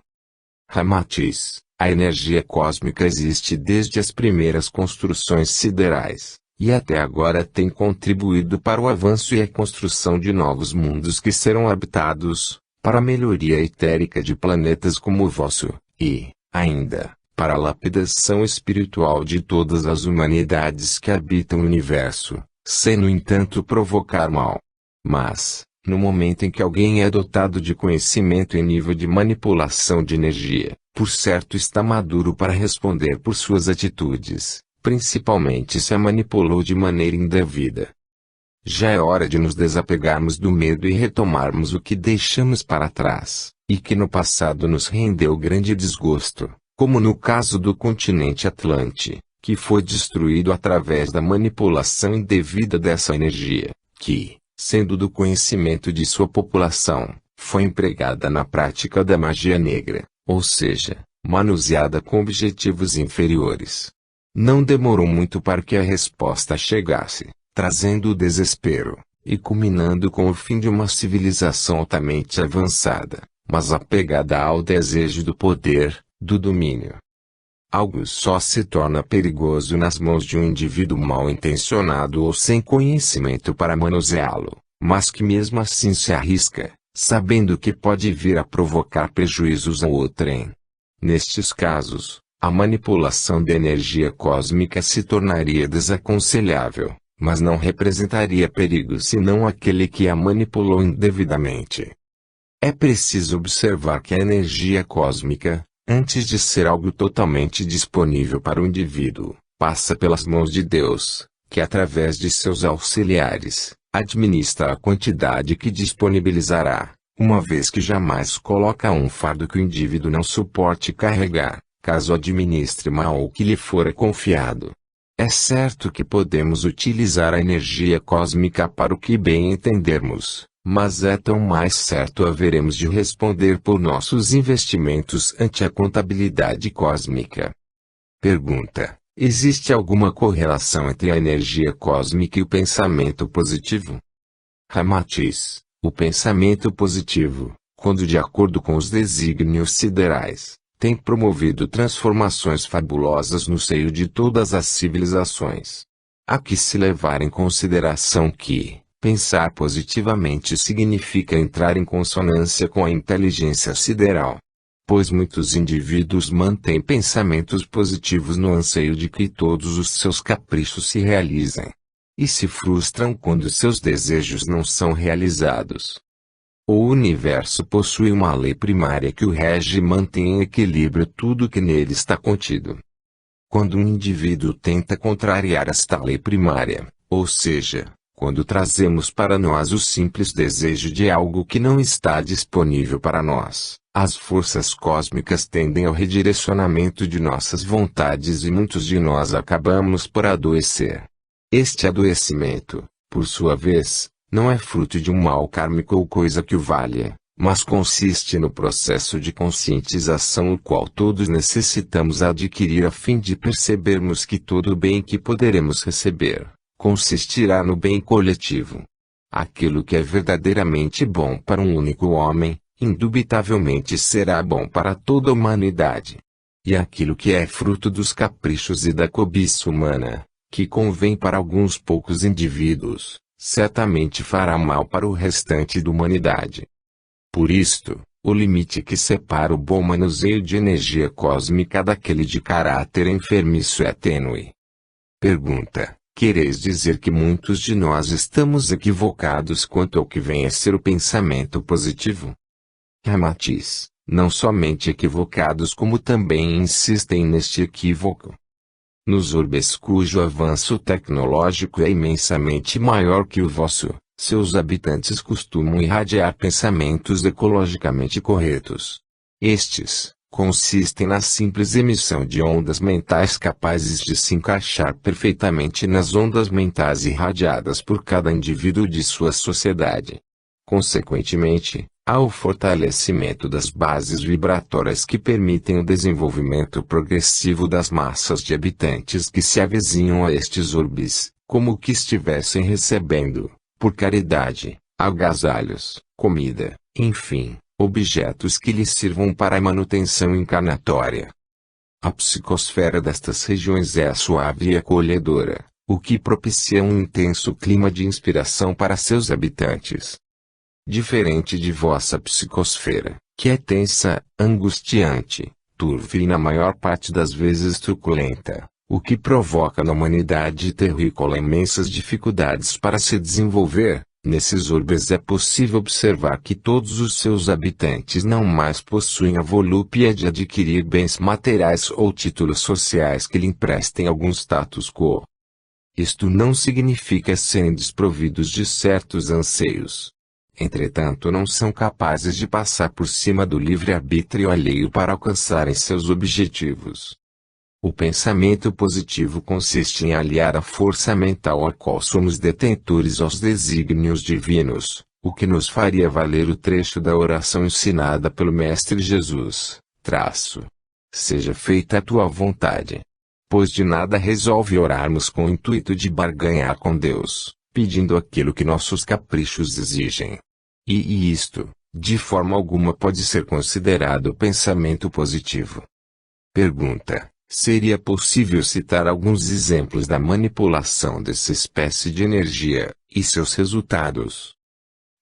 Ramatiz: a energia cósmica existe desde as primeiras construções siderais, e até agora tem contribuído para o avanço e a construção de novos mundos que serão habitados, para a melhoria etérica de planetas como o vosso, e, ainda, para a lapidação espiritual de todas as humanidades que habitam o universo, sem no entanto provocar mal. Mas, no momento em que alguém é dotado de conhecimento em nível de manipulação de energia, por certo está maduro para responder por suas atitudes, principalmente se a manipulou de maneira indevida. Já é hora de nos desapegarmos do medo e retomarmos o que deixamos para trás, e que no passado nos rendeu grande desgosto, como no caso do continente Atlante, que foi destruído através da manipulação indevida dessa energia, que, sendo do conhecimento de sua população, foi empregada na prática da magia negra, ou seja, manuseada com objetivos inferiores. Não demorou muito para que a resposta chegasse, trazendo o desespero, e culminando com o fim de uma civilização altamente avançada, mas apegada ao desejo do poder, do domínio. Algo só se torna perigoso nas mãos de um indivíduo mal intencionado ou sem conhecimento para manuseá-lo, mas que mesmo assim se arrisca, sabendo que pode vir a provocar prejuízos ao outrem. Nestes casos, a manipulação da energia cósmica se tornaria desaconselhável, mas não representaria perigo senão aquele que a manipulou indevidamente. É preciso observar que a energia cósmica, antes de ser algo totalmente disponível para o indivíduo, passa pelas mãos de Deus, que através de seus auxiliares, administra a quantidade que disponibilizará, uma vez que jamais coloca um fardo que o indivíduo não suporte carregar, caso administre mal o que lhe fora confiado. É certo que podemos utilizar a energia cósmica para o que bem entendermos, mas é tão mais certo haveremos de responder por nossos investimentos ante a contabilidade cósmica. Pergunta: existe alguma correlação entre a energia cósmica e o pensamento positivo? Ramatiz: o pensamento positivo, quando de acordo com os desígnios siderais, tem promovido transformações fabulosas no seio de todas as civilizações. Há que se levar em consideração que pensar positivamente significa entrar em consonância com a inteligência sideral. Pois muitos indivíduos mantêm pensamentos positivos no anseio de que todos os seus caprichos se realizem. E se frustram quando seus desejos não são realizados. O universo possui uma lei primária que o rege e mantém em equilíbrio tudo que nele está contido. Quando um indivíduo tenta contrariar esta lei primária, ou seja, quando trazemos para nós o simples desejo de algo que não está disponível para nós, as forças cósmicas tendem ao redirecionamento de nossas vontades e muitos de nós acabamos por adoecer. Este adoecimento, por sua vez, não é fruto de um mal kármico ou coisa que o valha, mas consiste no processo de conscientização o qual todos necessitamos adquirir a fim de percebermos que todo o bem que poderemos receber consistirá no bem coletivo. Aquilo que é verdadeiramente bom para um único homem, indubitavelmente será bom para toda a humanidade. E aquilo que é fruto dos caprichos e da cobiça humana, que convém para alguns poucos indivíduos, certamente fará mal para o restante da humanidade. Por isto, o limite que separa o bom manuseio de energia cósmica daquele de caráter enfermiço é tênue. Pergunta: quereis dizer que muitos de nós estamos equivocados quanto ao que vem a ser o pensamento positivo? Ramatiz: não somente equivocados como também insistem neste equívoco. Nos orbes cujo avanço tecnológico é imensamente maior que o vosso, seus habitantes costumam irradiar pensamentos ecologicamente corretos. Estes consistem na simples emissão de ondas mentais capazes de se encaixar perfeitamente nas ondas mentais irradiadas por cada indivíduo de sua sociedade. Consequentemente, há o fortalecimento das bases vibratórias que permitem o desenvolvimento progressivo das massas de habitantes que se avizinham a estes orbes, como que estivessem recebendo, por caridade, agasalhos, comida, enfim, objetos que lhes sirvam para a manutenção encarnatória. A psicosfera destas regiões é suave e acolhedora, o que propicia um intenso clima de inspiração para seus habitantes. Diferente de vossa psicosfera, que é tensa, angustiante, turva e na maior parte das vezes truculenta, o que provoca na humanidade terrícola imensas dificuldades para se desenvolver. Nesses orbes é possível observar que todos os seus habitantes não mais possuem a volúpia de adquirir bens materiais ou títulos sociais que lhe emprestem algum status quo. Isto não significa serem desprovidos de certos anseios. Entretanto, não são capazes de passar por cima do livre-arbítrio alheio para alcançarem seus objetivos. O pensamento positivo consiste em aliar a força mental a qual somos detentores aos desígnios divinos, o que nos faria valer o trecho da oração ensinada pelo Mestre Jesus, seja feita a tua vontade. Pois de nada resolve orarmos com o intuito de barganhar com Deus, pedindo aquilo que nossos caprichos exigem. E isto, de forma alguma pode ser considerado pensamento positivo. Pergunta: seria possível citar alguns exemplos da manipulação dessa espécie de energia, e seus resultados?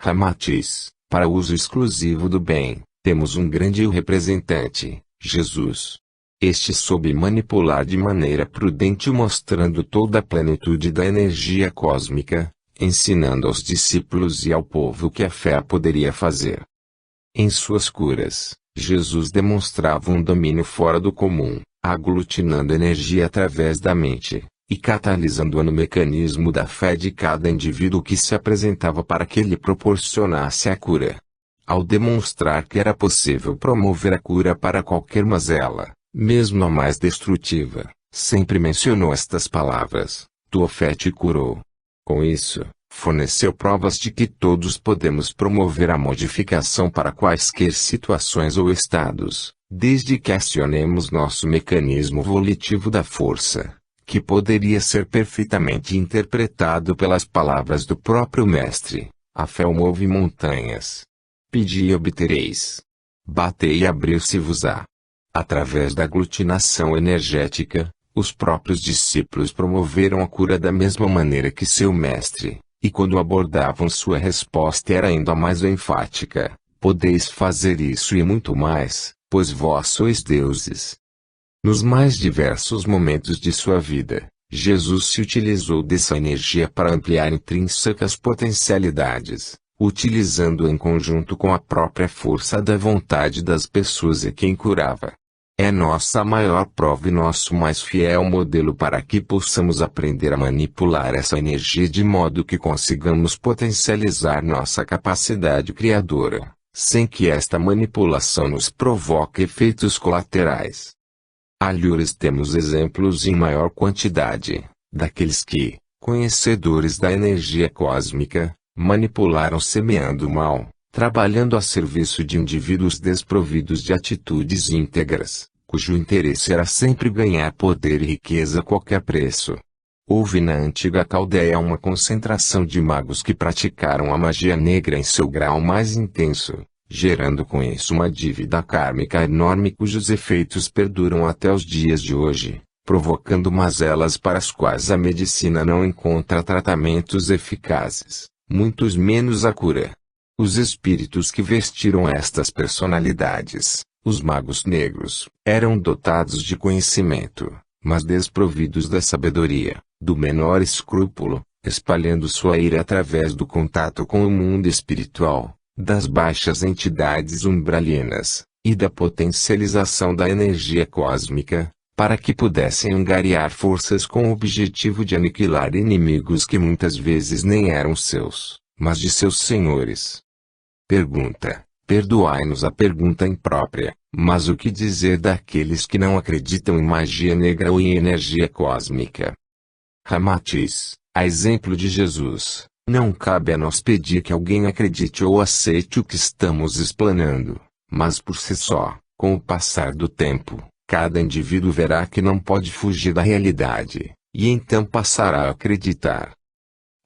Ramatiz: para uso exclusivo do bem, temos um grande representante, Jesus. Este soube manipular de maneira prudente mostrando toda a plenitude da energia cósmica, ensinando aos discípulos e ao povo o que a fé poderia fazer. Em suas curas, Jesus demonstrava um domínio fora do comum, aglutinando energia através da mente, e catalisando-a no mecanismo da fé de cada indivíduo que se apresentava para que lhe proporcionasse a cura. Ao demonstrar que era possível promover a cura para qualquer mazela, mesmo a mais destrutiva, sempre mencionou estas palavras: tua fé te curou. Com isso, forneceu provas de que todos podemos promover a modificação para quaisquer situações ou estados, desde que acionemos nosso mecanismo volitivo da força, que poderia ser perfeitamente interpretado pelas palavras do próprio Mestre: a fé move montanhas. Pedi e obtereis. Batei e abriu-se-vos-á. Através da aglutinação energética, os próprios discípulos promoveram a cura da mesma maneira que seu mestre, e quando abordavam sua resposta era ainda mais enfática: podeis fazer isso e muito mais, pois vós sois deuses. Nos mais diversos momentos de sua vida, Jesus se utilizou dessa energia para ampliar intrínsecas potencialidades, utilizando em conjunto com a própria força da vontade das pessoas e quem curava. É nossa maior prova e nosso mais fiel modelo para que possamos aprender a manipular essa energia de modo que consigamos potencializar nossa capacidade criadora, sem que esta manipulação nos provoque efeitos colaterais. Alhures temos exemplos em maior quantidade, daqueles que, conhecedores da energia cósmica, manipularam semeando o mal, trabalhando a serviço de indivíduos desprovidos de atitudes íntegras, cujo interesse era sempre ganhar poder e riqueza a qualquer preço. Houve na antiga Caldeia uma concentração de magos que praticaram a magia negra em seu grau mais intenso, gerando com isso uma dívida kármica enorme cujos efeitos perduram até os dias de hoje, provocando mazelas para as quais a medicina não encontra tratamentos eficazes, muitos menos a cura. Os espíritos que vestiram estas personalidades, os magos negros, eram dotados de conhecimento, mas desprovidos da sabedoria, do menor escrúpulo, espalhando sua ira através do contato com o mundo espiritual, das baixas entidades umbralinas, e da potencialização da energia cósmica, para que pudessem angariar forças com o objetivo de aniquilar inimigos que muitas vezes nem eram seus, mas de seus senhores. Pergunta: perdoai-nos a pergunta imprópria, mas o que dizer daqueles que não acreditam em magia negra ou em energia cósmica? Ramatiz, a exemplo de Jesus, não cabe a nós pedir que alguém acredite ou aceite o que estamos explanando, mas por si só, com o passar do tempo, cada indivíduo verá que não pode fugir da realidade, e então passará a acreditar.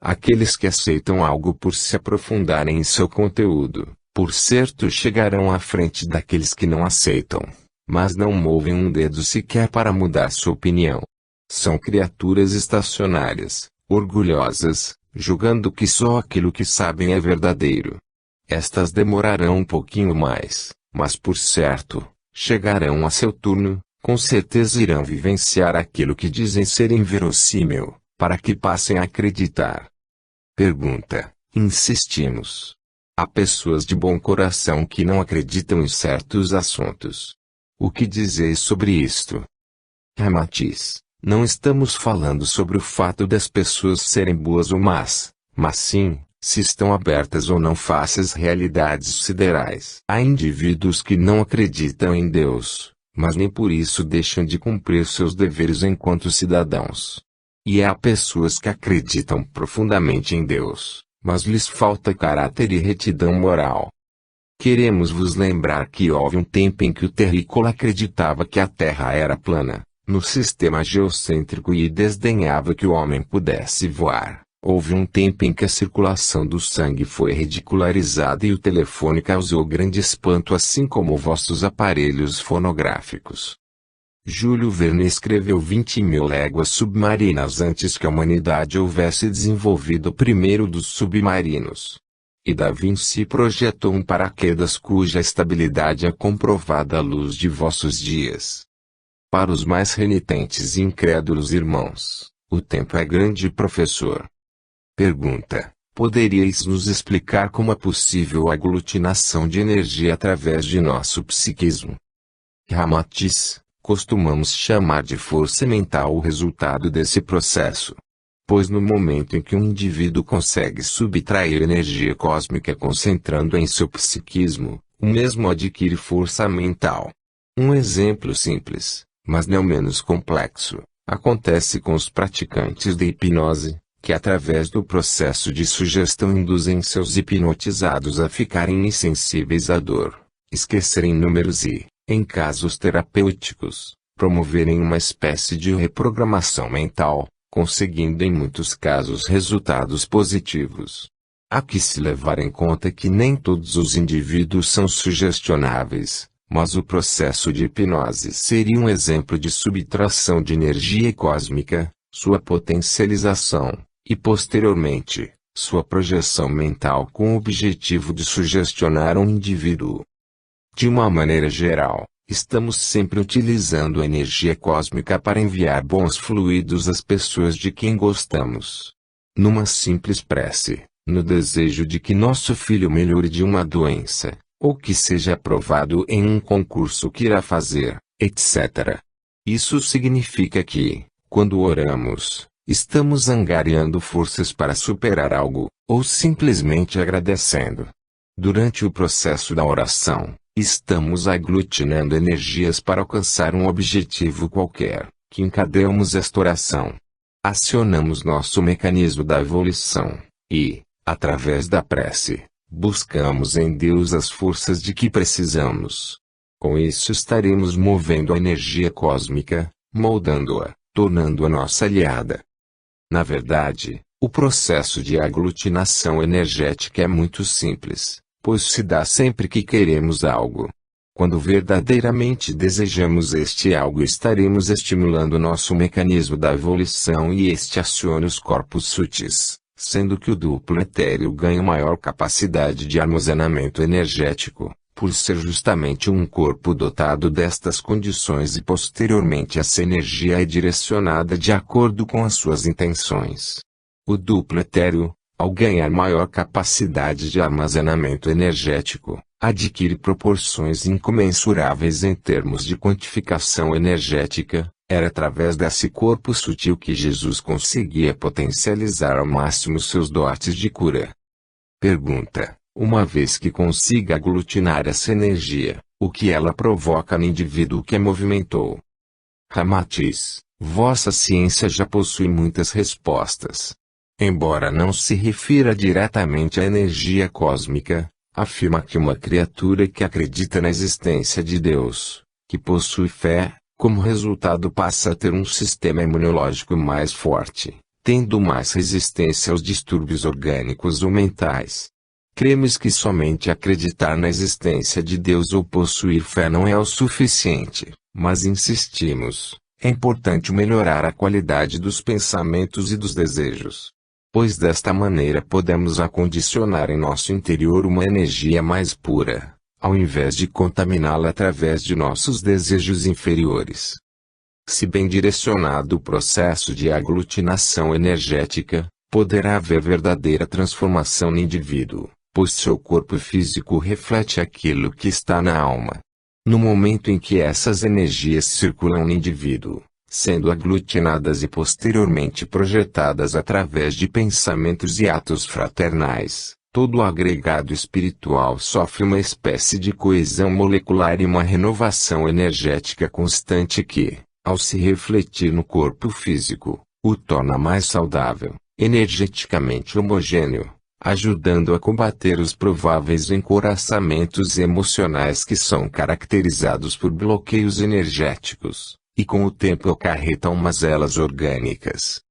Aqueles que aceitam algo por se aprofundarem em seu conteúdo, por certo chegarão à frente daqueles que não aceitam, mas não movem um dedo sequer para mudar sua opinião. São criaturas estacionárias, orgulhosas, julgando que só aquilo que sabem é verdadeiro. Estas demorarão um pouquinho mais, mas por certo, chegarão a seu turno, com certeza irão vivenciar aquilo que dizem ser inverossímil, para que passem a acreditar. Pergunta: insistimos. Há pessoas de bom coração que não acreditam em certos assuntos. O que dizeis sobre isto? Ramatiz: não estamos falando sobre o fato das pessoas serem boas ou más, mas sim, se estão abertas ou não face às realidades siderais. Há indivíduos que não acreditam em Deus, mas nem por isso deixam de cumprir seus deveres enquanto cidadãos. E há pessoas que acreditam profundamente em Deus, mas lhes falta caráter e retidão moral. Queremos vos lembrar que houve um tempo em que o terrícola acreditava que a Terra era plana, no sistema geocêntrico, e desdenhava que o homem pudesse voar. Houve um tempo em que a circulação do sangue foi ridicularizada e o telefone causou grande espanto, assim como vossos aparelhos fonográficos. Júlio Verne escreveu 20.000 léguas submarinas antes que a humanidade houvesse desenvolvido o primeiro dos submarinos. E Da Vinci projetou um paraquedas cuja estabilidade é comprovada à luz de vossos dias. Para os mais renitentes e incrédulos irmãos, o tempo é grande professor. Pergunta: poderíeis nos explicar como é possível a aglutinação de energia através de nosso psiquismo? Ramatiz: costumamos chamar de força mental o resultado desse processo. Pois no momento em que um indivíduo consegue subtrair energia cósmica concentrando em seu psiquismo, o mesmo adquire força mental. Um exemplo simples, mas não menos complexo, acontece com os praticantes de hipnose, que através do processo de sugestão induzem seus hipnotizados a ficarem insensíveis à dor, esquecerem números e, em casos terapêuticos, promoverem uma espécie de reprogramação mental, conseguindo em muitos casos resultados positivos. Há que se levar em conta que nem todos os indivíduos são sugestionáveis, mas o processo de hipnose seria um exemplo de subtração de energia cósmica, sua potencialização, e posteriormente, sua projeção mental com o objetivo de sugestionar um indivíduo. De uma maneira geral, estamos sempre utilizando a energia cósmica para enviar bons fluidos às pessoas de quem gostamos. Numa simples prece, no desejo de que nosso filho melhore de uma doença, ou que seja aprovado em um concurso que irá fazer, etc. Isso significa que, quando oramos, estamos angariando forças para superar algo, ou simplesmente agradecendo. Durante o processo da oração, estamos aglutinando energias para alcançar um objetivo qualquer, que encadeamos esta oração. Acionamos nosso mecanismo da evolução, e, através da prece, buscamos em Deus as forças de que precisamos. Com isso estaremos movendo a energia cósmica, moldando-a, tornando-a nossa aliada. Na verdade, o processo de aglutinação energética é muito simples, pois se dá sempre que queremos algo. Quando verdadeiramente desejamos este algo, estaremos estimulando nosso mecanismo da evolução e este aciona os corpos sutis, sendo que o duplo etéreo ganha maior capacidade de armazenamento energético, por ser justamente um corpo dotado destas condições, e posteriormente essa energia é direcionada de acordo com as suas intenções. O duplo etéreo, ao ganhar maior capacidade de armazenamento energético, adquire proporções incomensuráveis em termos de quantificação energética. Era através desse corpo sutil que Jesus conseguia potencializar ao máximo seus dotes de cura. Pergunta: uma vez que consiga aglutinar essa energia, o que ela provoca no indivíduo que a movimentou? Ramatiz: vossa ciência já possui muitas respostas. Embora não se refira diretamente à energia cósmica, afirma que uma criatura que acredita na existência de Deus, que possui fé, como resultado passa a ter um sistema imunológico mais forte, tendo mais resistência aos distúrbios orgânicos ou mentais. Cremos que somente acreditar na existência de Deus ou possuir fé não é o suficiente, mas insistimos, é importante melhorar a qualidade dos pensamentos e dos desejos. Pois desta maneira podemos acondicionar em nosso interior uma energia mais pura, ao invés de contaminá-la através de nossos desejos inferiores. Se bem direcionado o processo de aglutinação energética, poderá haver verdadeira transformação no indivíduo, pois seu corpo físico reflete aquilo que está na alma. No momento em que essas energias circulam no indivíduo, sendo aglutinadas e posteriormente projetadas através de pensamentos e atos fraternais, todo o agregado espiritual sofre uma espécie de coesão molecular e uma renovação energética constante que, ao se refletir no corpo físico, o torna mais saudável, energeticamente homogêneo, ajudando a combater os prováveis encouraçamentos emocionais que são caracterizados por bloqueios energéticos, e com o tempo acarretam mazelas orgânicas.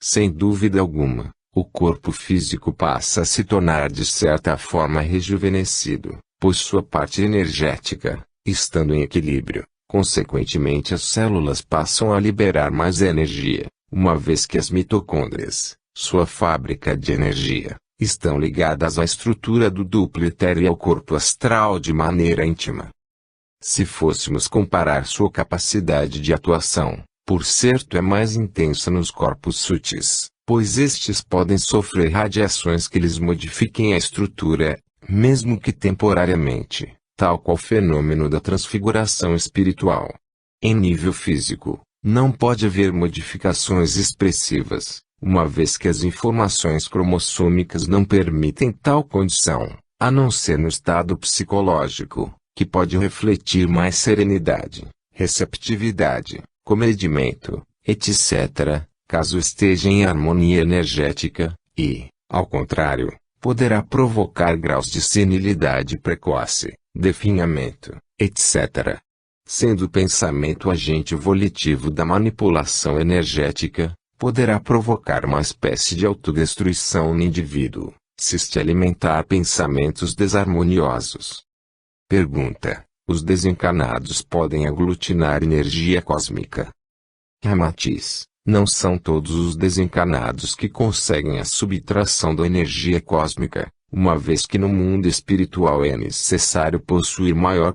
Sem dúvida alguma, o corpo físico passa a se tornar de certa forma rejuvenescido, pois sua parte energética, estando em equilíbrio, consequentemente as células passam a liberar mais energia, uma vez que as mitocôndrias, sua fábrica de energia, estão ligadas à estrutura do duplo etéreo e ao corpo astral de maneira íntima. Se fôssemos comparar sua capacidade de atuação, por certo é mais intensa nos corpos sutis, pois estes podem sofrer radiações que lhes modifiquem a estrutura, mesmo que temporariamente, tal qual o fenômeno da transfiguração espiritual. Em nível físico, não pode haver modificações expressivas, uma vez que as informações cromossômicas não permitem tal condição, a não ser no estado psicológico, que pode refletir mais serenidade, receptividade, comedimento, etc., caso esteja em harmonia energética, e, ao contrário, poderá provocar graus de senilidade precoce, definhamento, etc. sendo o pensamento agente volitivo da manipulação energética, poderá provocar uma espécie de autodestruição no indivíduo, se este alimentar pensamentos desarmoniosos. Pergunta: os desencarnados podem aglutinar energia cósmica? Ramatiz: não são todos os desencarnados que conseguem a subtração da energia cósmica, uma vez que no mundo espiritual é necessário possuir maior